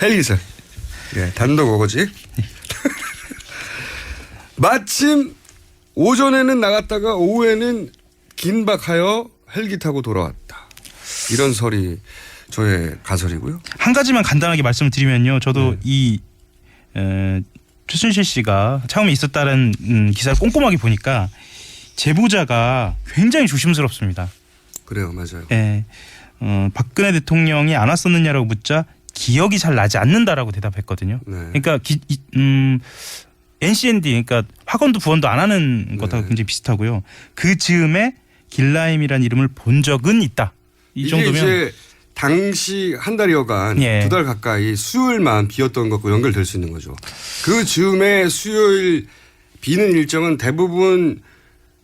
헬기설. 단독 어거지. 마침 오전에는 나갔다가 오후에는 긴박하여 헬기 타고 돌아왔다. 이런 설이 저의 가설이고요. 한 가지만 간단하게 말씀을 드리면요. 저도 이 최순실 씨가 처음에 있었다는 기사를 꼼꼼하게 보니까 제보자가 굉장히 조심스럽습니다. 그래요. 맞아요. 예. 박근혜 대통령이 안 왔었느냐라고 묻자 기억이 잘 나지 않는다라고 대답했거든요. 그러니까 NCND 그러니까 확언도 부언도 안 하는 것하고 굉장히 비슷하고요. 그 즈음에 길라임이라는 이름을 본 적은 있다. 이 정도면 이제 당시 한 달여간 2달 가까이 수요일만 비었던 것과 연결될 수 있는 거죠. 그 즈음에 수요일 비는 일정은 대부분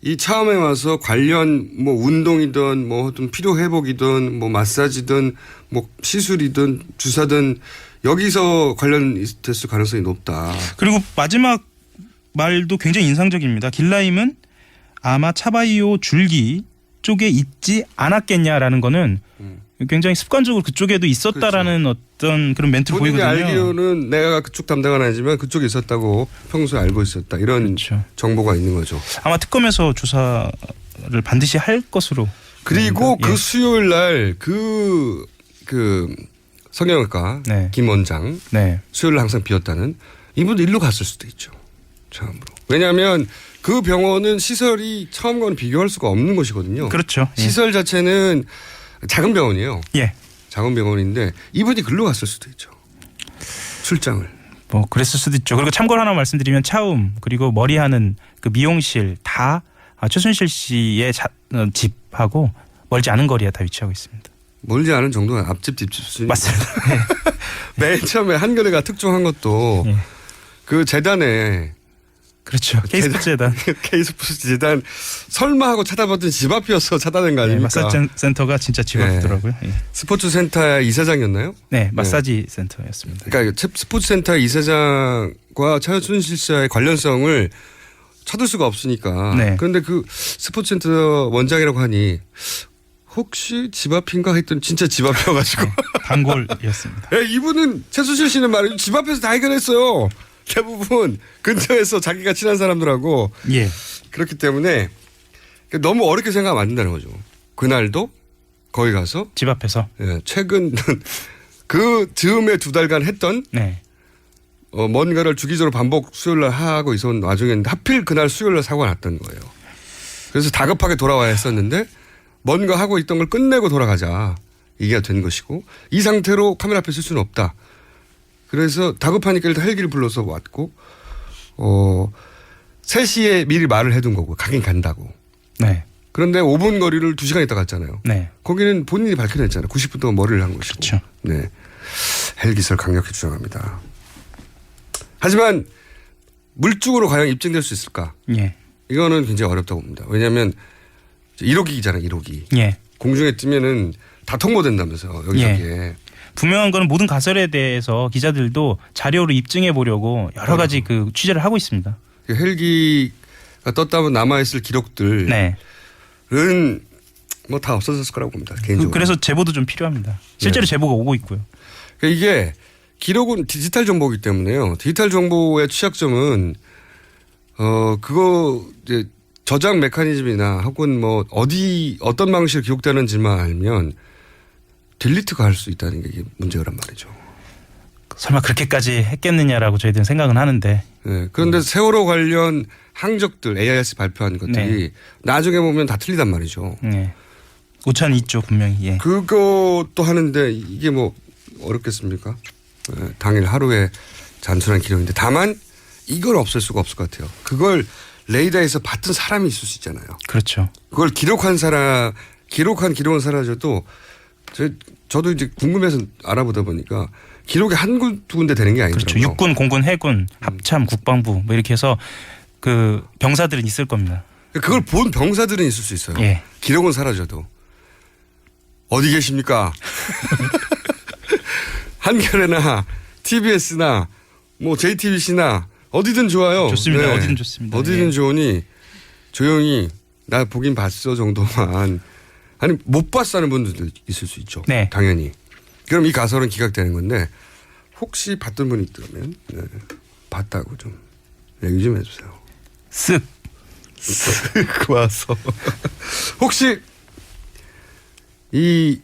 이 처음에 와서 관련 뭐 운동이든 뭐 어떤 피로 회복이든 뭐 마사지든 뭐 시술이든 주사든 여기서 관련됐을 가능성이 높다. 그리고 마지막 말도 굉장히 인상적입니다. 길라임은 아마 차바이오 줄기 쪽에 있지 않았겠냐라는 거는 굉장히 습관적으로 그쪽에도 있었다라는 어떤 그런 멘트를 본인이 보이거든요. 알기로는 내가 그쪽 담당은 아니지만 그쪽에 있었다고 평소에 알고 있었다. 이런 정보가 있는 거죠. 아마 특검에서 조사를 반드시 할 것으로. 그리고 예. 그 수요일 날 그 성형외과 김 원장 수요일 날 항상 비었다는 이분도 일로 갔을 수도 있죠. 처음으로. 왜냐하면 그 병원은 시설이 처음과는 비교할 수가 없는 곳이거든요. 그렇죠. 시설 자체는 작은 병원이에요. 예. 작은 병원인데 이분이 글로 갔을 수도 있죠. 출장을. 뭐 그랬을 수도 있죠. 그리고 참고로 하나 말씀드리면 차움 그리고 머리하는 그 미용실 다 최순실 씨의 집하고 멀지 않은 거리에 다 위치하고 있습니다. 멀지 않은 정도는 앞집 뒷집 수준이죠. 맞습니다. 맨 처음에 한겨레가 특종한 것도 그 재단에 그렇죠. K스포츠 재단. K스포츠 재단 설마 하고 찾아봤더니 집 앞이어서 찾아낸 거 아닙니까? 마사지 센터가 진짜 집 앞이더라고요. 스포츠 센터의 이사장이었나요? 네, 마사지 센터였습니다. 그러니까 스포츠 센터 이사장과 최순실 씨와의 관련성을 찾을 수가 없으니까. 그런데 그 스포츠 센터 원장이라고 하니 혹시 집 앞인가 했더니 진짜 집 앞이어가지고. 단골이었습니다. 이분은 최순실 씨는 말이죠. 집 앞에서 다 해결했어요. 대부분 근처에서 자기가 친한 사람들하고. 예. 그렇기 때문에 너무 어렵게 생각하면 안 된다는 거죠. 그날도 거기 가서. 집 앞에서. 예, 최근 그 즈음에 2달간 했던. 뭔가를 주기적으로 반복 수요일날 하고 있었던 와중에 하필 그날 수요일날 사고가 났던 거예요. 그래서 다급하게 돌아와야 했었는데 뭔가 하고 있던 걸 끝내고 돌아가자. 이게 된 것이고 이 상태로 카메라 앞에 쓸 수는 없다. 그래서 다급하니까 일단 헬기를 불러서 왔고 3시에 미리 말을 해둔 거고 가긴 간다고. 그런데 5분 거리를 2시간 있다 갔잖아요. 거기는 본인이 밝혀냈잖아요. 90분 동안 머리를 한 것이고. 그렇죠. 네. 헬기설 강력히 주장합니다. 하지만 물증으로 과연 입증될 수 있을까? 이거는 굉장히 어렵다고 봅니다. 왜냐하면 1호기잖아요. 1호기. 공중에 뜨면은 다 통보된다면서 여기저기에. 분명한 거는 모든 가설에 대해서 기자들도 자료로 입증해 보려고 여러 가지 그 취재를 하고 있습니다. 헬기가 떴다면 남아있을 기록들은 뭐 다 없어졌을 거라고 봅니다. 개인적으로. 그래서 제보도 좀 필요합니다. 실제로 제보가 오고 있고요. 그러니까 이게 기록은 디지털 정보이기 때문에요. 디지털 정보의 취약점은 그거 이제 저장 메커니즘이나 혹은 뭐 어떤 방식으로 기록되는지만 알면 딜리트가 할 수 있다는 게 문제란 말이죠. 설마 그렇게까지 했겠느냐라고 저희들은 생각은 하는데. 그런데 세월호 관련 항적들 AIS 발표한 것들이 나중에 보면 다 틀리단 말이죠. 오차는 있죠 분명히. 그것도 하는데 이게 뭐 어렵겠습니까? 당일 하루에 잔존한 기록인데 다만 이걸 없앨 수가 없을 것 같아요. 그걸 레이더에서 봤던 사람이 있을 수 있잖아요. 그렇죠. 그걸 기록한 기록은 사라져도 저도 이제 궁금해서 알아보다 보니까 기록이 두 군데 되는 게 아니더라고요. 그렇죠. 육군, 공군, 해군, 합참, 국방부 뭐 이렇게 해서 그 병사들은 있을 겁니다. 그걸 본 병사들은 있을 수 있어요. 기록은 사라져도. 어디 계십니까? 한겨레나 TBS나 뭐 JTBC나 어디든 좋아요. 좋습니다. 어디든 좋습니다. 어디든 좋으니 조용히 나 보긴 봤어 정도만. 아니 못 봤어 하는 분들도 있을 수 있죠. 당연히. 그럼 이 가설은 기각되는 건데 혹시 봤던 분이 있다면 봤다고 좀 얘기 좀 해주세요. 쓱 와서 혹시 이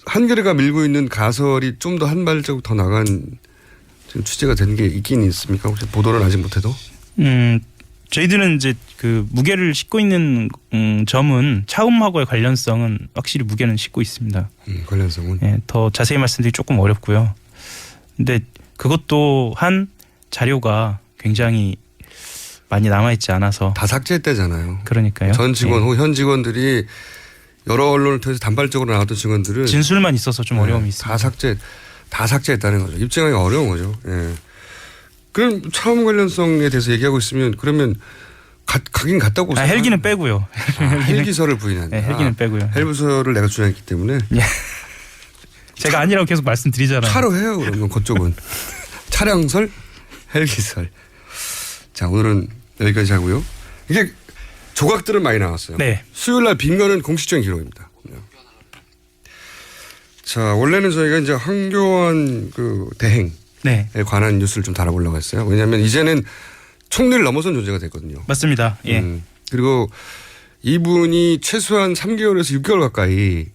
한겨레가 밀고 있는 가설이 좀 더 한 발자국 더 나간 지금 취재가 된 게 있긴 있습니까? 혹시 보도는 아직 못해도? 저희들은 이제 그 무게를 싣고 있는 점은 차움하고의 관련성은 확실히 무게는 싣고 있습니다. 관련성은? 더 자세히 말씀드리기 조금 어렵고요. 근데 그것 또한 자료가 굉장히 많이 남아있지 않아서. 다 삭제했다잖아요. 그러니까요. 전 직원 혹은 현 직원들이 여러 언론을 통해서 단발적으로 나왔던 직원들은 진술만 있어서 좀 어려움이 있습니다. 다 삭제했다는 거죠. 입증하기 어려운 거죠. 그럼 차움 관련성에 대해서 얘기하고 있으면 그러면 가긴 갔다고. 헬기는 빼고요. 헬기설을 부인한다. 헬기는 빼고요. 헬기설을 내가 주장했기 때문에. 제가 아니라고 계속 말씀드리잖아요. 차로 해요. 그러면 그쪽은. 차량설, 헬기설. 자, 오늘은 여기까지 하고요. 이게 조각들은 많이 나왔어요. 수요일 날 빈 거는 공식적인 기록입니다. 자, 원래는 저희가 이제 황교안 그 대행에 관한 뉴스를 좀 다뤄보려고 했어요. 왜냐하면 이제는 총리를 넘어선 존재가 됐거든요. 맞습니다. 예. 그리고 이분이 최소한 3개월에서 6개월 가까이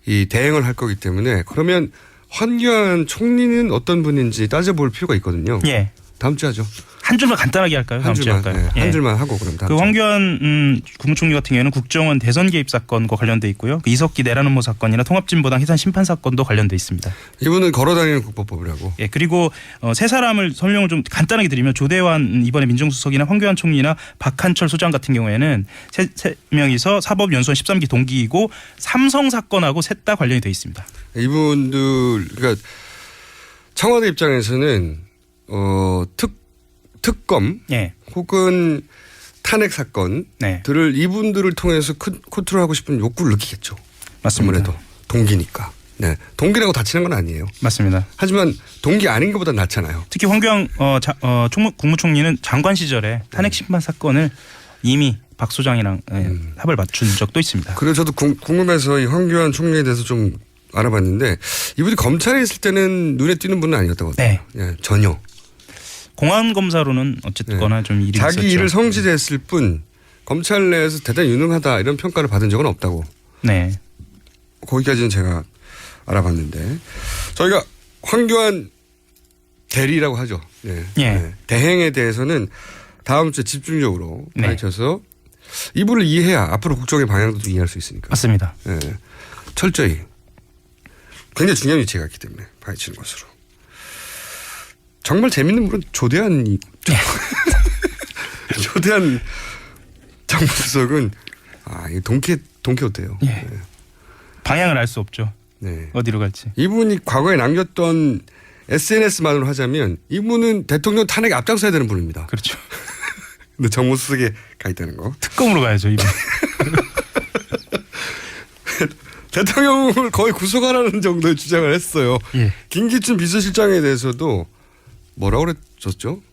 이 대행을 할 거기 때문에 그러면 황교안 총리는 어떤 분인지 따져볼 필요가 있거든요. 예. 다음 주에 하죠. 한 줄만 간단하게 할까요? 다음 주에 할까요? 한 줄만 하고 그럼 다음 그 황교안 국무총리 같은 경우에는 국정원 대선 개입 사건과 관련돼 있고요. 그 이석기 내란 음모 사건이나 통합진보당 해산 심판 사건도 관련돼 있습니다. 이분은 걸어다니는 국법법이라고. 예, 그리고 세 사람을 설명을 좀 간단하게 드리면 조대환 이번에 민정수석이나 황교안 총리나 박한철 소장 같은 경우에는 세 명이서 사법연수원 13기 동기이고 삼성 사건하고 셋 다 관련이 돼 있습니다. 이분들 그러니까 청와대 입장에서는 특검 혹은 탄핵 사건들을 이분들을 통해서 컨트롤하고 싶은 욕구를 느끼겠죠. 맞습니다. 아무래도 동기니까. 네, 동기라고 다치는 건 아니에요. 맞습니다. 하지만 동기 아닌 것보다 낫잖아요. 특히 황교안 국무총리는 장관 시절에 탄핵 심판 사건을 이미 박 소장이랑 합을 맞춘 적도 있습니다. 그래서 저도 궁금해서 이 황교안 총리에 대해서 좀 알아봤는데 이분이 검찰에 있을 때는 눈에 띄는 분은 아니었다고 하더라고요. 네, 전혀. 공안 검사로는 어쨌거나 좀 일이 자기 있었죠. 일을 성실했을 뿐 검찰 내에서 대단히 유능하다 이런 평가를 받은 적은 없다고. 네. 거기까지는 제가 알아봤는데 저희가 황교안 대리라고 하죠. 네. 네. 대행에 대해서는 다음 주에 집중적으로 파헤쳐서 이분을 이해해야 앞으로 국정의 방향도 좀 이해할 수 있으니까. 맞습니다. 네. 철저히 굉장히 중요한 위치가 있기 때문에 파헤치는 것으로. 정말 재밌는 분은 조대한이 조대한 정무수석은 이 동키호테예요. 예. 네. 방향을 알 수 없죠. 네. 어디로 갈지. 이분이 과거에 남겼던 SNS만으로 하자면 이분은 대통령 탄핵에 앞장서야 되는 분입니다. 그렇죠. 근데 정무수석에 가 있다는 거. 특검으로 가야죠. 이분. 대통령을 거의 구속하라는 정도의 주장을 했어요. 예. 김기춘 비서실장에 대해서도 뭐라고 그랬었죠?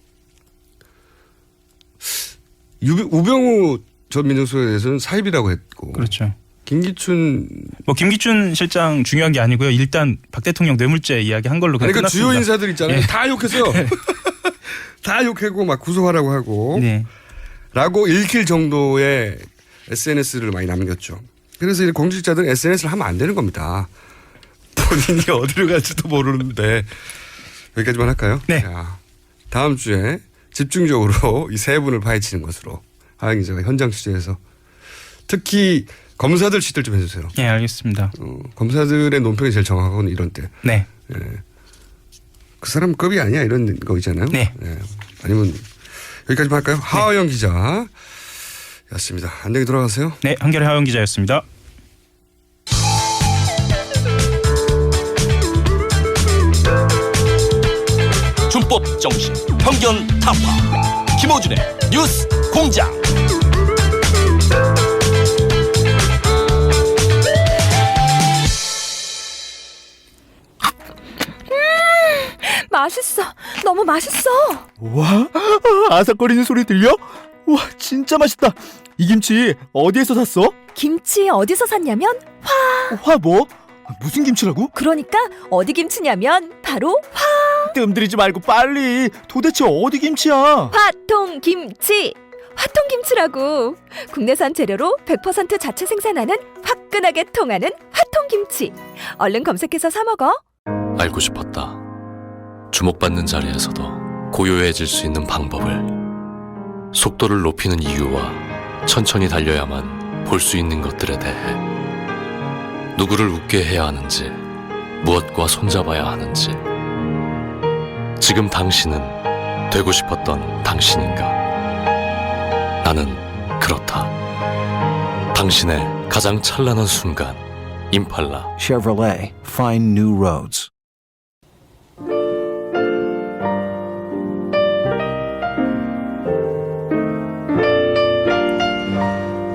우병우 전 민정수석에 대해서는 사입이라고 했고. 그렇죠. 김기춘 실장 중요한 게 아니고요. 일단 박 대통령 뇌물죄 이야기 한 걸로 그냥 그러니까 끝났습니다. 주요 인사들 있잖아요. 예. 다 욕했어요. 다 욕하고 막 구속하라고 하고. 네. 라고 읽힐 정도의 SNS를 많이 남겼죠. 그래서 이 공직자들은 SNS를 하면 안 되는 겁니다. 본인이 어디로 갈지도 모르는데. 여기까지만 할까요? 네. 자, 다음 주에 집중적으로 이 세 분을 파헤치는 것으로 하영 기자가 현장 취재해서 특히 검사들 취재를 좀 해주세요. 네, 알겠습니다. 검사들의 논평이 제일 정확하고는 이런 때. 네. 그 사람 급이 아니야 이런 거 있잖아요. 네. 아니면 여기까지만 할까요? 하영 기자였습니다. 안녕히 돌아가세요. 네, 한겨레 하영 기자였습니다. 준법 정신, 편견 타파. 김어준의 뉴스 공장. 맛있어. 너무 맛있어. 와, 아삭거리는 소리 들려? 와, 진짜 맛있다. 이 김치 어디에서 샀어? 김치 어디서 샀냐면 화 뭐? 무슨 김치라고? 그러니까 어디 김치냐면 바로 뜸들이지 말고 빨리. 도대체 어디 김치야? 화통김치. 화통김치라고. 국내산 재료로 100% 자체 생산하는 화끈하게 통하는 화통김치. 얼른 검색해서 사 먹어. 알고 싶었다. 주목받는 자리에서도 고요해질 수 있는 방법을. 속도를 높이는 이유와 천천히 달려야만 볼 수 있는 것들에 대해. 누구를 웃게 해야 하는지, 무엇과 손잡아야 하는지. 지금 당신은 되고 싶었던 당신인가? 나는 그렇다. 당신의 가장 찬란한 순간. 임팔라. Chevrolet. Find new roads.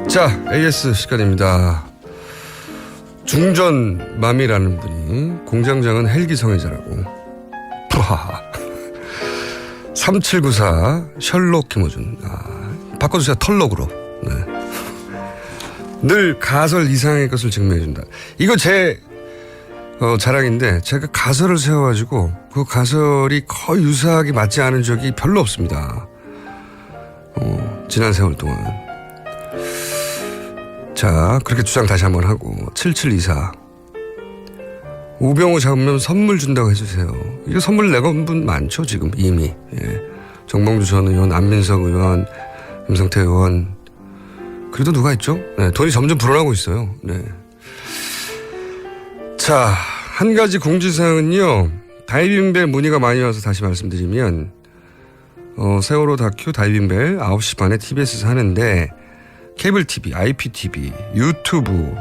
자, AS 시간입니다. 중전맘이라는 분이 공장장은 헬기 성애자라고. 푸하하. 3794 셜록 김어준. 바꿔주세요. 털록으로. 네. 늘 가설 이상의 것을 증명해준다. 이거 제 자랑인데 제가 가설을 세워가지고 그 가설이 거의 유사하게 맞지 않은 적이 별로 없습니다. 지난 세월 동안. 자, 그렇게 주장 다시 한번 하고 7724 우병우 잡으면 선물 준다고 해주세요. 이거 선물 내건 분 많죠 지금 이미. 예. 정봉주 전 의원, 안민석 의원, 김성태 의원. 그래도 누가 있죠? 네, 돈이 점점 불어나고 있어요. 네. 자, 한 가지 공지사항은요. 다이빙벨 문의가 많이 와서 다시 말씀드리면 세월호 다큐 다이빙벨 9시 반에 TBS에서 하는데 케이블 TV, IPTV, 유튜브,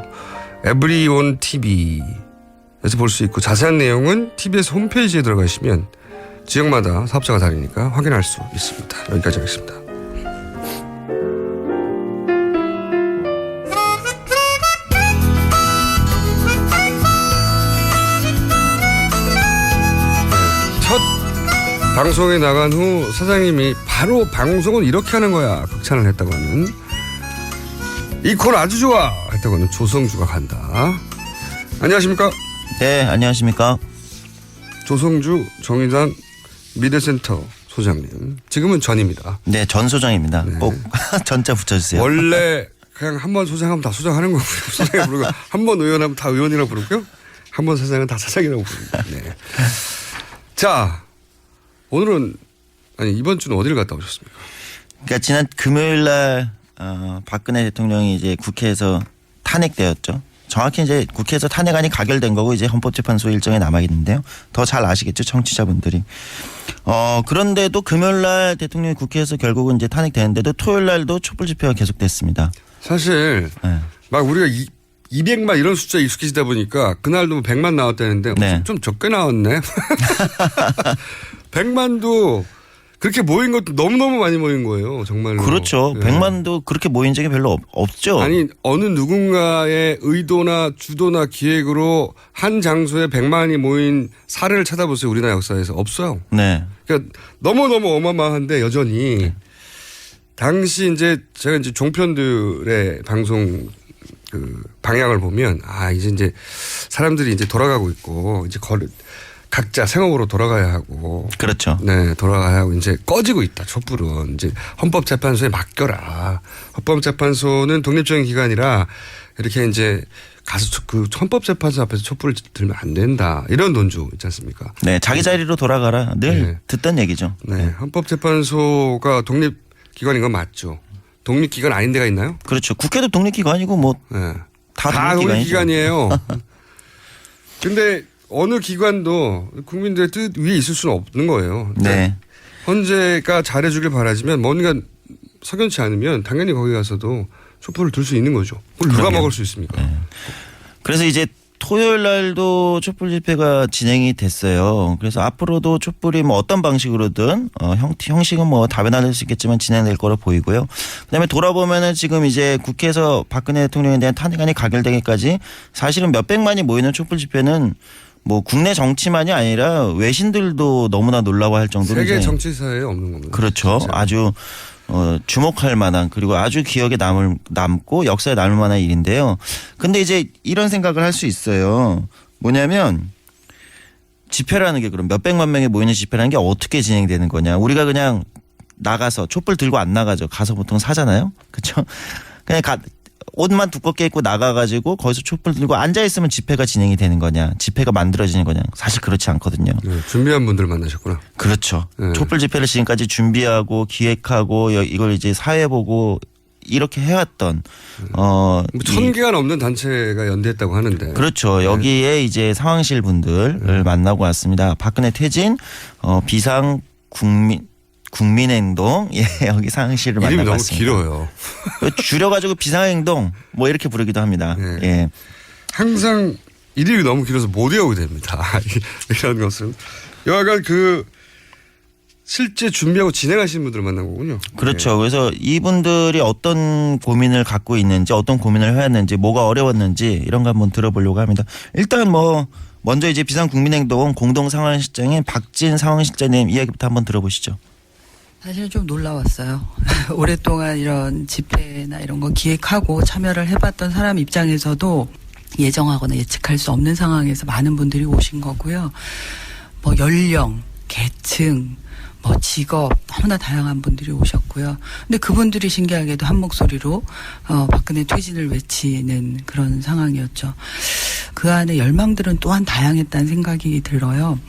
에브리온 TV에서 볼 수 있고 자세한 내용은 TBS 홈페이지에 들어가시면 지역마다 사업자가 다르니까 확인할 수 있습니다. 여기까지 하겠습니다. 첫 방송에 나간 후 사장님이 바로 방송은 이렇게 하는 거야 극찬을 했다고 하는 이 코너 아주 좋아 했다고 하는 조성주가 간다. 안녕하십니까? 네, 안녕하십니까? 조성주 정의당 미래센터 소장님. 지금은 전입니다. 네, 전 소장입니다. 네. 꼭 전자 붙여주세요. 원래 그냥 한 번 소장하면 다 소장하는 거고요. 소장이 부르고 한 번 의원하면 다 의원이라고 부르고요. 한 번 사장은 다 사장이라고 부릅니다. 네. 자, 오늘은 아니 이번 주는 어디를 갔다 오셨습니까? 그러니까 지난 금요일 날 박근혜 대통령이 이제 국회에서 탄핵되었죠. 정확히 이제 국회에서 탄핵안이 가결된 거고 이제 헌법재판소 일정에 남아 있는데요. 더 잘 아시겠죠, 청취자분들이. 그런데도 금요일 날 대통령이 국회에서 결국은 이제 탄핵되는데도 토요일 날도 촛불 집회가 계속됐습니다. 사실 네. 막 우리가 200만 이런 숫자에 익숙해지다 보니까 그날도 100만 나왔다는데 네. 좀 적게 나왔네. 100만도 그렇게 모인 것도 너무너무 많이 모인 거예요. 정말로. 그렇죠. 네. 100만도 그렇게 모인 적이 별로 없죠. 아니 어느 누군가의 의도나 주도나 기획으로 한 장소에 100만이 모인 사례를 찾아보세요. 우리나라 역사에서. 없어요. 네. 그러니까 너무너무 어마어마한데 여전히 네. 당시 이제 제가 이제 종편들의 방송 그 방향을 보면 이제 사람들이 이제 돌아가고 있고 이제 각자 생업으로 돌아가야 하고. 그렇죠. 네, 돌아가야 하고 이제 꺼지고 있다. 촛불은 이제 헌법재판소에 맡겨라. 헌법재판소는 독립적인 기관이라 이렇게 이제 가서 그 헌법재판소 앞에서 촛불을 들면 안 된다. 이런 논조 있지 않습니까? 네, 자기 자리로 돌아가라. 늘 네. 듣던 얘기죠. 네, 헌법재판소가 독립기관인 건 맞죠. 독립기관 아닌 데가 있나요? 그렇죠. 국회도 독립기관이고 뭐 다 독립기관이에요. 근데 어느 기관도 국민들의 뜻 위에 있을 수는 없는 거예요. 네. 헌재가 잘해주길 바라지만 뭔가 석연치 않으면 당연히 거기 가서도 촛불을 들 수 있는 거죠. 그걸 누가 막을 수 있습니까? 네. 그래서 이제 토요일 날도 촛불 집회가 진행이 됐어요. 그래서 앞으로도 촛불이 뭐 어떤 방식으로든 형식은 뭐 다변화될 수 있겠지만 진행될 거로 보이고요. 그다음에 돌아보면은 지금 이제 국회에서 박근혜 대통령에 대한 탄핵안이 가결되기까지 사실은 몇백만이 모이는 촛불 집회는 뭐 국내 정치만이 아니라 외신들도 너무나 놀라워할 정도로 세계 정치사에 없는 겁니다. 그렇죠. 진짜. 아주 주목할 만한 그리고 아주 기억에 남고 역사에 남을 만한 일인데요. 근데 이제 이런 생각을 할 수 있어요. 뭐냐면 집회라는 게 그럼 몇백만 명이 모이는 집회라는 게 어떻게 진행되는 거냐. 우리가 그냥 나가서 촛불 들고 안 나가죠. 가서 보통 사잖아요. 그렇죠. 그냥 옷만 두껍게 입고 나가가지고 거기서 촛불 들고 앉아있으면 집회가 진행이 되는 거냐. 집회가 만들어지는 거냐. 사실 그렇지 않거든요. 네, 준비한 분들 만나셨구나. 그렇죠. 네. 촛불 집회를 지금까지 준비하고 기획하고 이걸 이제 사회 보고 이렇게 해왔던 1000개가 넘는 단체가 연대했다고 하는데. 그렇죠. 네. 여기에 이제 상황실 분들을 만나고 왔습니다. 박근혜 퇴진 비상 국민행동 여기 상황실을 만나고 왔습니다. 이름이 너무 길어요. 줄여가지고 비상행동 뭐 이렇게 부르기도 합니다. 네. 예. 항상 이름이 너무 길어서 못 외우게 됩니다. 이런 것은 여하간 실제 준비하고 진행하시는 분들을 만난 거군요. 그렇죠. 네. 그래서 이분들이 어떤 고민을 갖고 있는지 어떤 고민을 해왔는지 뭐가 어려웠는지 이런 거 한번 들어보려고 합니다. 일단 먼저 이제 비상국민행동 공동상황실장인 박진 상황실장님 이야기부터 한번 들어보시죠. 사실 좀 놀라웠어요. 오랫동안 이런 집회나 이런 거 기획하고 참여를 해봤던 사람 입장에서도 예정하거나 예측할 수 없는 상황에서 많은 분들이 오신 거고요. 뭐 연령, 계층, 뭐 직업 너무나 다양한 분들이 오셨고요. 근데 그분들이 신기하게도 한 목소리로 박근혜 퇴진을 외치는 그런 상황이었죠. 그 안에 열망들은 또한 다양했다는 생각이 들어요.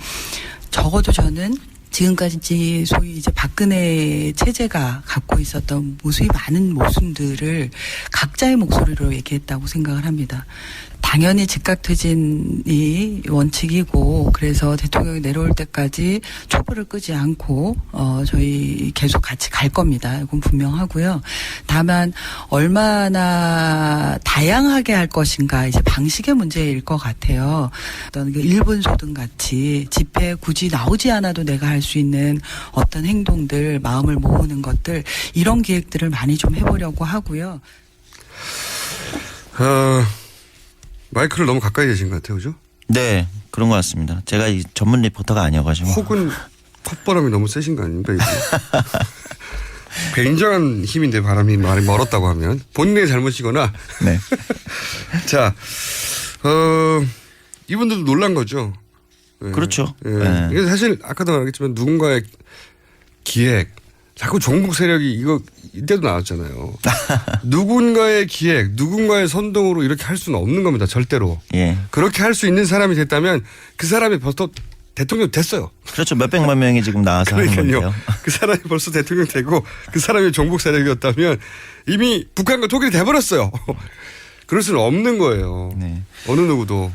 적어도 저는 지금까지 소위 이제 박근혜 체제가 갖고 있었던 무수히 많은 모순들을 각자의 목소리로 얘기했다고 생각을 합니다. 당연히 즉각퇴진이 원칙이고 그래서 대통령이 내려올 때까지 촛불을 끄지 않고 저희 계속 같이 갈 겁니다. 이건 분명하고요. 다만 얼마나 다양하게 할 것인가 이제 방식의 문제일 것 같아요. 어떤 그 1분 소등 같이 집회에 굳이 나오지 않아도 내가 할 수 있는 어떤 행동들, 마음을 모으는 것들 이런 기획들을 많이 좀 해보려고 하고요. 마이크를 너무 가까이 계신 것 같아요, 그죠? 네, 그런 것 같습니다. 제가 이 전문 리포터가 아니어가지고. 혹은 콧바람이 너무 세신 거 아닙니까? 이게? 굉장한 힘인데 바람이 많이 멀었다고 하면 본인의 잘못이거나. 네. 자, 이분들도 놀란 거죠. 네. 그렇죠. 네. 이게 사실 아까도 말했지만 누군가의 기획, 자꾸 종북 세력이 이거 이때도 나왔잖아요. 누군가의 기획, 누군가의 선동으로 이렇게 할 수는 없는 겁니다. 절대로. 예. 그렇게 할 수 있는 사람이 됐다면 그 사람이 벌써 대통령 됐어요. 그렇죠. 몇백만 명이 지금 나와서 하는 건데요. 그 사람이 벌써 대통령 되고 그 사람이 종북 세력이었다면 이미 북한과 독일이 돼버렸어요. 그럴 수는 없는 거예요. 네. 어느 누구도.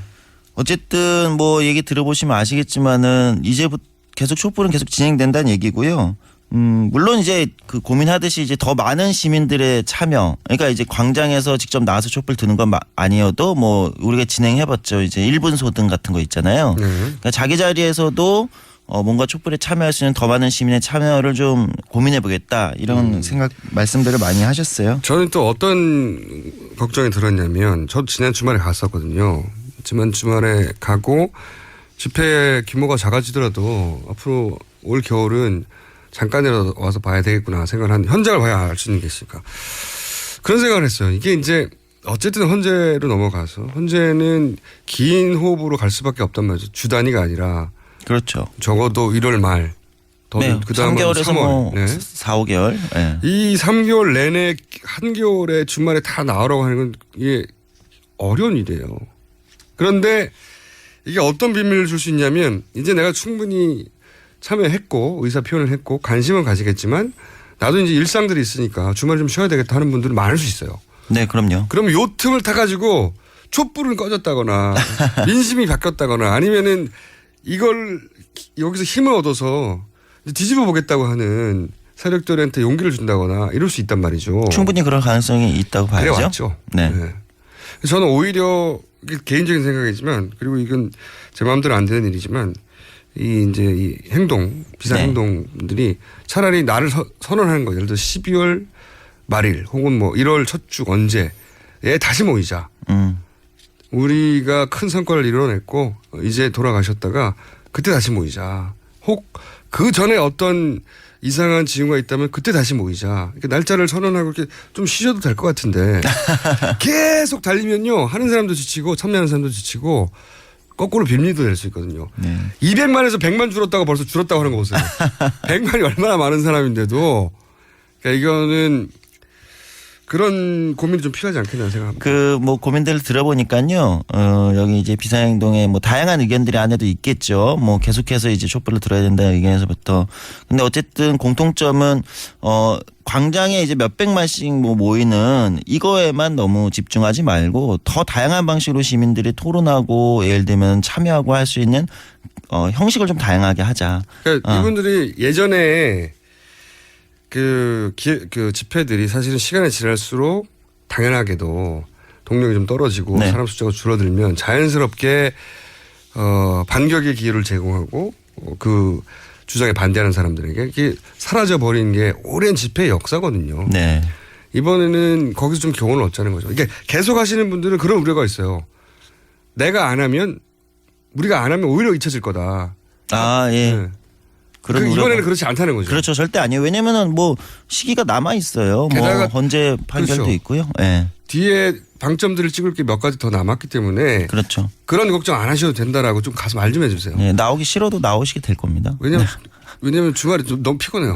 어쨌든 뭐 얘기 들어보시면 아시겠지만은 이제부터 계속 촛불은 계속 진행된다는 얘기고요. 물론 이제 그 고민하듯이 이제 더 많은 시민들의 참여, 그러니까 이제 광장에서 직접 나와서 촛불 드는 건 아니어도 뭐 우리가 진행해봤죠. 이제 1분 소등 같은 거 있잖아요. 그러니까 자기 자리에서도 뭔가 촛불에 참여할 수 있는 더 많은 시민의 참여를 좀 고민해보겠다 이런 생각 말씀들을 많이 하셨어요. 저는 또 어떤 걱정이 들었냐면 저도 지난 주말에 갔었거든요. 지난 주말에 가고 집회 규모가 작아지더라도 앞으로 올 겨울은 잠깐이라도 와서 봐야 되겠구나 생각을 한 현장을 봐야 알 수 있는 게 있으니까 그런 생각을 했어요. 이게 이제 어쨌든 헌재로 넘어가서 헌재는 긴 호흡으로 갈 수밖에 없단 말이죠. 주 단위가 아니라 그렇죠. 적어도 1월 말 네, 그다음은 3개월에서 3월. 뭐 네. 4, 5개월. 네. 이 3개월 내내 한겨울에 주말에 다 나오라고 하는 건 이게 어려운 일이에요. 그런데 이게 어떤 비밀을 줄 수 있냐면 이제 내가 충분히 참여했고 의사 표현을 했고 관심은 가지겠지만 나도 이제 일상들이 있으니까 주말에 좀 쉬어야 되겠다 하는 분들은 많을 수 있어요. 네, 그럼요. 그러면 요 틈을 타가지고 촛불은 꺼졌다거나 민심이 바뀌었다거나 아니면은 이걸 여기서 힘을 얻어서 뒤집어 보겠다고 하는 세력들한테 용기를 준다거나 이럴 수 있단 말이죠. 충분히 그럴 가능성이 있다고 봐야죠. 그래왔죠. 네. 네. 저는 오히려 개인적인 생각이지만 그리고 이건 제 마음대로 안 되는 일이지만 이 행동, 비상행동들이 차라리 나를 선언하는 거 예를 들어 12월 말일 혹은 뭐 1월 첫 주 언제에 다시 모이자. 우리가 큰 성과를 이뤄냈고 이제 돌아가셨다가 그때 다시 모이자. 혹 그 전에 어떤 이상한 징후가 있다면 그때 다시 모이자. 이렇게 날짜를 선언하고 이렇게 좀 쉬셔도 될 것 같은데 계속 달리면요. 하는 사람도 지치고 참여하는 사람도 지치고 거꾸로 빈리도 될 수 있거든요. 네. 200만에서 100만 줄었다가 벌써 줄었다고 하는 거 보세요. 100만이 얼마나 많은 사람인데도 그러니까 이거는 그런 고민이 좀 필요하지 않겠나 생각합니다. 그 뭐 고민들을 들어보니까요. 여기 이제 비상행동에 뭐 다양한 의견들이 안에도 있겠죠. 뭐 계속해서 이제 촛불을 들어야 된다는 의견에서부터. 근데 어쨌든 공통점은 광장에 이제 몇백만씩 뭐 모이는 이거에만 너무 집중하지 말고 더 다양한 방식으로 시민들이 토론하고 예를 들면 참여하고 할 수 있는 형식을 좀 다양하게 하자. 그러니까 이분들이 예전에 그 집회들이 사실은 시간이 지날수록 당연하게도 동력이 좀 떨어지고 네. 사람 숫자가 줄어들면 자연스럽게 반격의 기회를 제공하고 그 주장에 반대하는 사람들에게 이게 사라져 버린 게 오랜 집회의 역사거든요. 네. 이번에는 거기서 좀 교훈을 얻자는 거죠. 이게 계속 하시는 분들은 그런 우려가 있어요. 내가 안 하면 우리가 안 하면 오히려 잊혀질 거다. 아, 예. 네. 이번에는 그렇지 않다는 거죠. 그렇죠. 절대 아니에요. 왜냐면은 뭐 시기가 남아 있어요. 뭐 게다가 헌재 판결도 그렇죠. 있고요. 예. 뒤에 방점들을 찍을 게 몇 가지 더 남았기 때문에 그렇죠. 그런 걱정 안 하셔도 된다라고 좀 가서 말 좀 해주세요. 네, 나오기 싫어도 나오시게 될 겁니다. 왜냐면 주말에 좀 너무 피곤해요.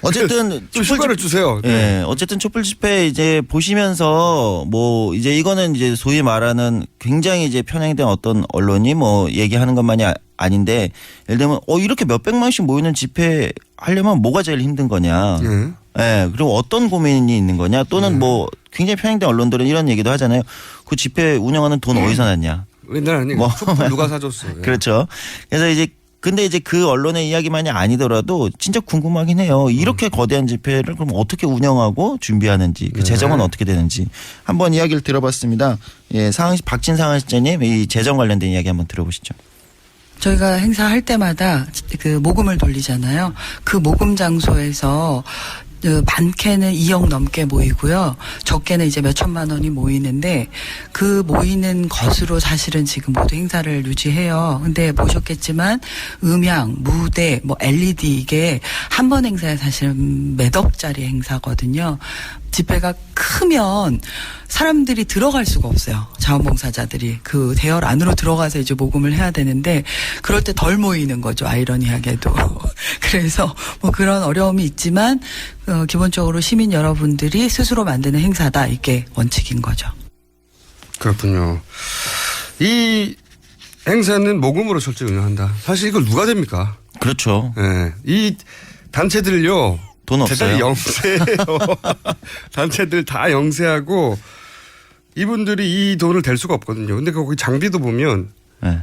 어쨌든 좀 휴가를 주세요. 네. 어쨌든 촛불 집회 이제 보시면서 뭐 이제 이거는 이제 소위 말하는 굉장히 이제 편향된 어떤 언론이 뭐 얘기하는 것만이 아닌데 예를 들면 이렇게 몇백만씩 모이는 집회 하려면 뭐가 제일 힘든 거냐. 예. 그리고 어떤 고민이 있는 거냐 또는 뭐 굉장히 편향된 언론들은 이런 얘기도 하잖아요. 그 집회 운영하는 돈 어디서 났냐. 맨날 아니 촛불 누가 사줬어. 그렇죠. 그래서 이제 근데 이제 그 언론의 이야기만이 아니더라도 진짜 궁금하긴 해요. 이렇게 거대한 집회를 그럼 어떻게 운영하고 준비하는지 그 재정은 어떻게 되는지 한번 이야기를 들어봤습니다. 예, 박진 상하실장님 이 재정 관련된 이야기 한번 들어보시죠. 저희가 행사할 때마다 그 모금을 돌리잖아요. 그 모금 장소에서 많게는 2억 넘게 모이고요. 적게는 이제 몇 천만 원이 모이는데 그 모이는 것으로 사실은 지금 모두 행사를 유지해요. 근데 보셨겠지만 음향, 무대, 뭐 LED 이게 한 번 행사에 사실은 몇 억짜리 행사거든요. 집회가 크면 사람들이 들어갈 수가 없어요. 자원봉사자들이 그 대열 안으로 들어가서 이제 모금을 해야 되는데 그럴 때 덜 모이는 거죠. 아이러니하게도. 그래서 뭐 그런 어려움이 있지만 기본적으로 시민 여러분들이 스스로 만드는 행사다. 이게 원칙인 거죠. 그렇군요. 이 행사는 모금으로 철저히 운영한다. 사실 이걸 누가 됩니까? 그렇죠. 네. 이 단체들요. 돈 없어요. 대단히 영세해요. 단체들 다 영세하고 이분들이 이 돈을 댈 수가 없거든요. 근데 거기 장비도 보면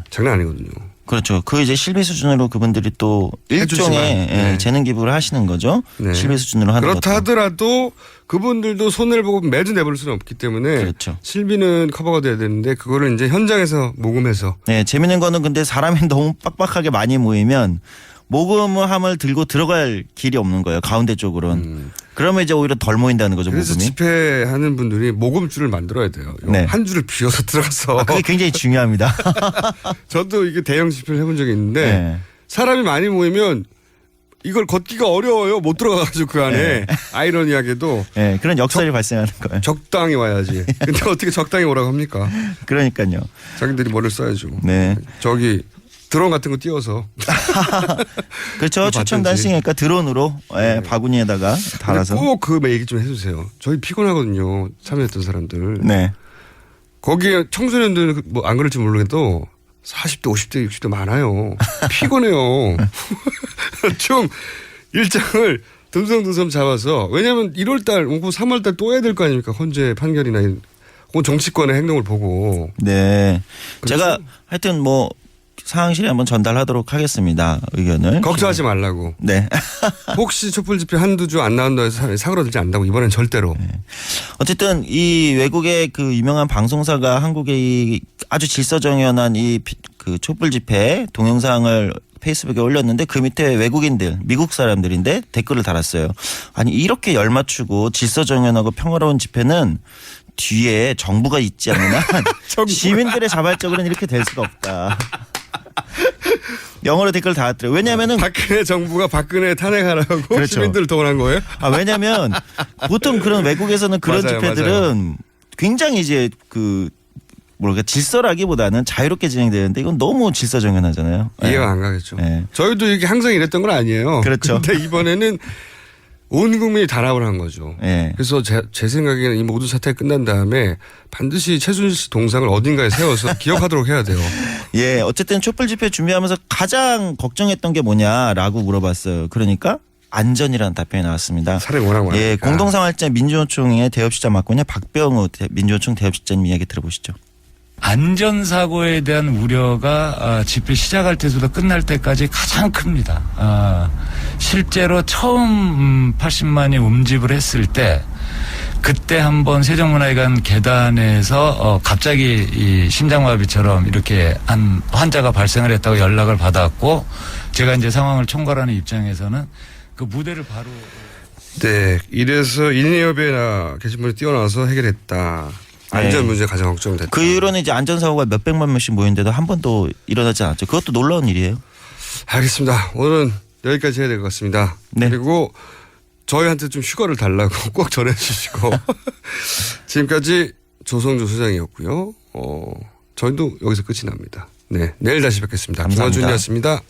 장난 아니거든요. 그렇죠. 그 이제 실비 수준으로 그분들이 또 일종의 재능 기부를 하시는 거죠. 네. 실비 수준으로 하는 그렇다 것도. 하더라도 그분들도 손해를 보고 매주 내버릴 수는 없기 때문에 그렇죠. 실비는 커버가 돼야 되는데 그거를 이제 현장에서 모금해서. 네, 재밌는 거는 근데 사람이 너무 빡빡하게 많이 모이면 모금함을 들고 들어갈 길이 없는 거예요. 가운데 쪽으로는. 그러면 이제 오히려 덜 모인다는 거죠. 그래서 모금이. 집회하는 분들이 모금줄을 만들어야 돼요. 네. 한 줄을 비워서 들어가서. 그게 굉장히 중요합니다. 저도 이게 대형 집회를 해본 적이 있는데 사람이 많이 모이면 이걸 걷기가 어려워요. 못 들어가가지고 그 안에 아이러니하게도. 네, 그런 역설이 발생하는 거예요. 적당히 와야지. 근데 어떻게 적당히 오라고 합니까? 그러니까요. 자기들이 뭐를 써야죠. 네. 저기 드론 같은 거 띄워서. 그렇죠. 추천 단식이니까 드론으로 바구니에다가 달아서. 꼭 그 얘기 좀 해주세요. 저희 피곤하거든요. 참여했던 사람들. 네. 거기에 청소년들은 뭐 안 그럴지 모르겠도 40대, 50대, 60대 많아요. 피곤해요. 좀 일정을 듬성듬성 잡아서 왜냐하면 1월달, 3월달 또 해야 될 거 아닙니까? 헌재 판결이나 혹은 정치권의 행동을 보고. 네. 그렇죠? 제가 하여튼 뭐 상황실에 한번 전달하도록 하겠습니다. 의견을. 걱정하지 말라고. 네. 혹시 촛불 집회 한두 주 안 나온다 해서 사그러들지 않는다고 이번엔 절대로. 네. 어쨌든 이 외국의 그 유명한 방송사가 한국의 이 아주 질서정연한 이 그 촛불 집회 동영상을 페이스북에 올렸는데 그 밑에 외국인들 미국 사람들인데 댓글을 달았어요. 아니 이렇게 열맞추고 질서정연하고 평화로운 집회는 뒤에 정부가 있지 않는 한 시민들의 자발적으로는 이렇게 될 수가 없다. 영어로 댓글 달았더라고요. 왜냐면은 박근혜 정부가 박근혜 탄핵하라고 그렇죠. 시민들을 동원한 거예요? 왜냐면 보통 그런 외국에서는 그런 맞아요, 집회들은 맞아요. 굉장히 이제 그 뭐랄까 질서라기보다는 자유롭게 진행되는데 이건 너무 질서정연하잖아요. 이해가 안 가겠죠. 저희도 이게 항상 이랬던 건 아니에요. 그렇죠. 근데 이번에는 온 국민이 단합을 한 거죠. 그래서 제 생각에는 이 모든 사태가 끝난 다음에 반드시 최순실 씨 동상을 어딘가에 세워서 기억하도록 해야 돼요. 예, 어쨌든 촛불 집회 준비하면서 가장 걱정했던 게 뭐냐라고 물어봤어요. 그러니까 안전이라는 답변이 나왔습니다. 사람이 워낙 많으니까. 예, 공동상활자 민주노총의 대협실장 맡고 있는 박병우 민주노총 대협실장님 이야기 들어보시죠. 안전사고에 대한 우려가 집회 시작할 때보다 끝날 때까지 가장 큽니다. 실제로 처음 80만이 움집을 했을 때 그때 한번 세종문화회관 계단에서 갑자기 이 심장마비처럼 이렇게 한 환자가 발생을 했다고 연락을 받았고 제가 이제 상황을 총괄하는 입장에서는 그 무대를 바로 네, 이래서 1,200여 계신 분이 뛰어나와서 해결했다. 안전 문제 가장 걱정됐다. 그 이후로는 이제 안전사고가 몇백만 명씩 모이는데도 한 번도 일어나지 않았죠. 그것도 놀라운 일이에요. 알겠습니다. 오늘은 여기까지 해야 될 것 같습니다. 그리고 저희한테 좀 휴가를 달라고 꼭 전해주시고 지금까지 조성조 소장이었고요. 저희도 여기서 끝이 납니다. 네, 내일 다시 뵙겠습니다. 감사합니다. 김어준이었습니다.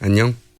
안녕.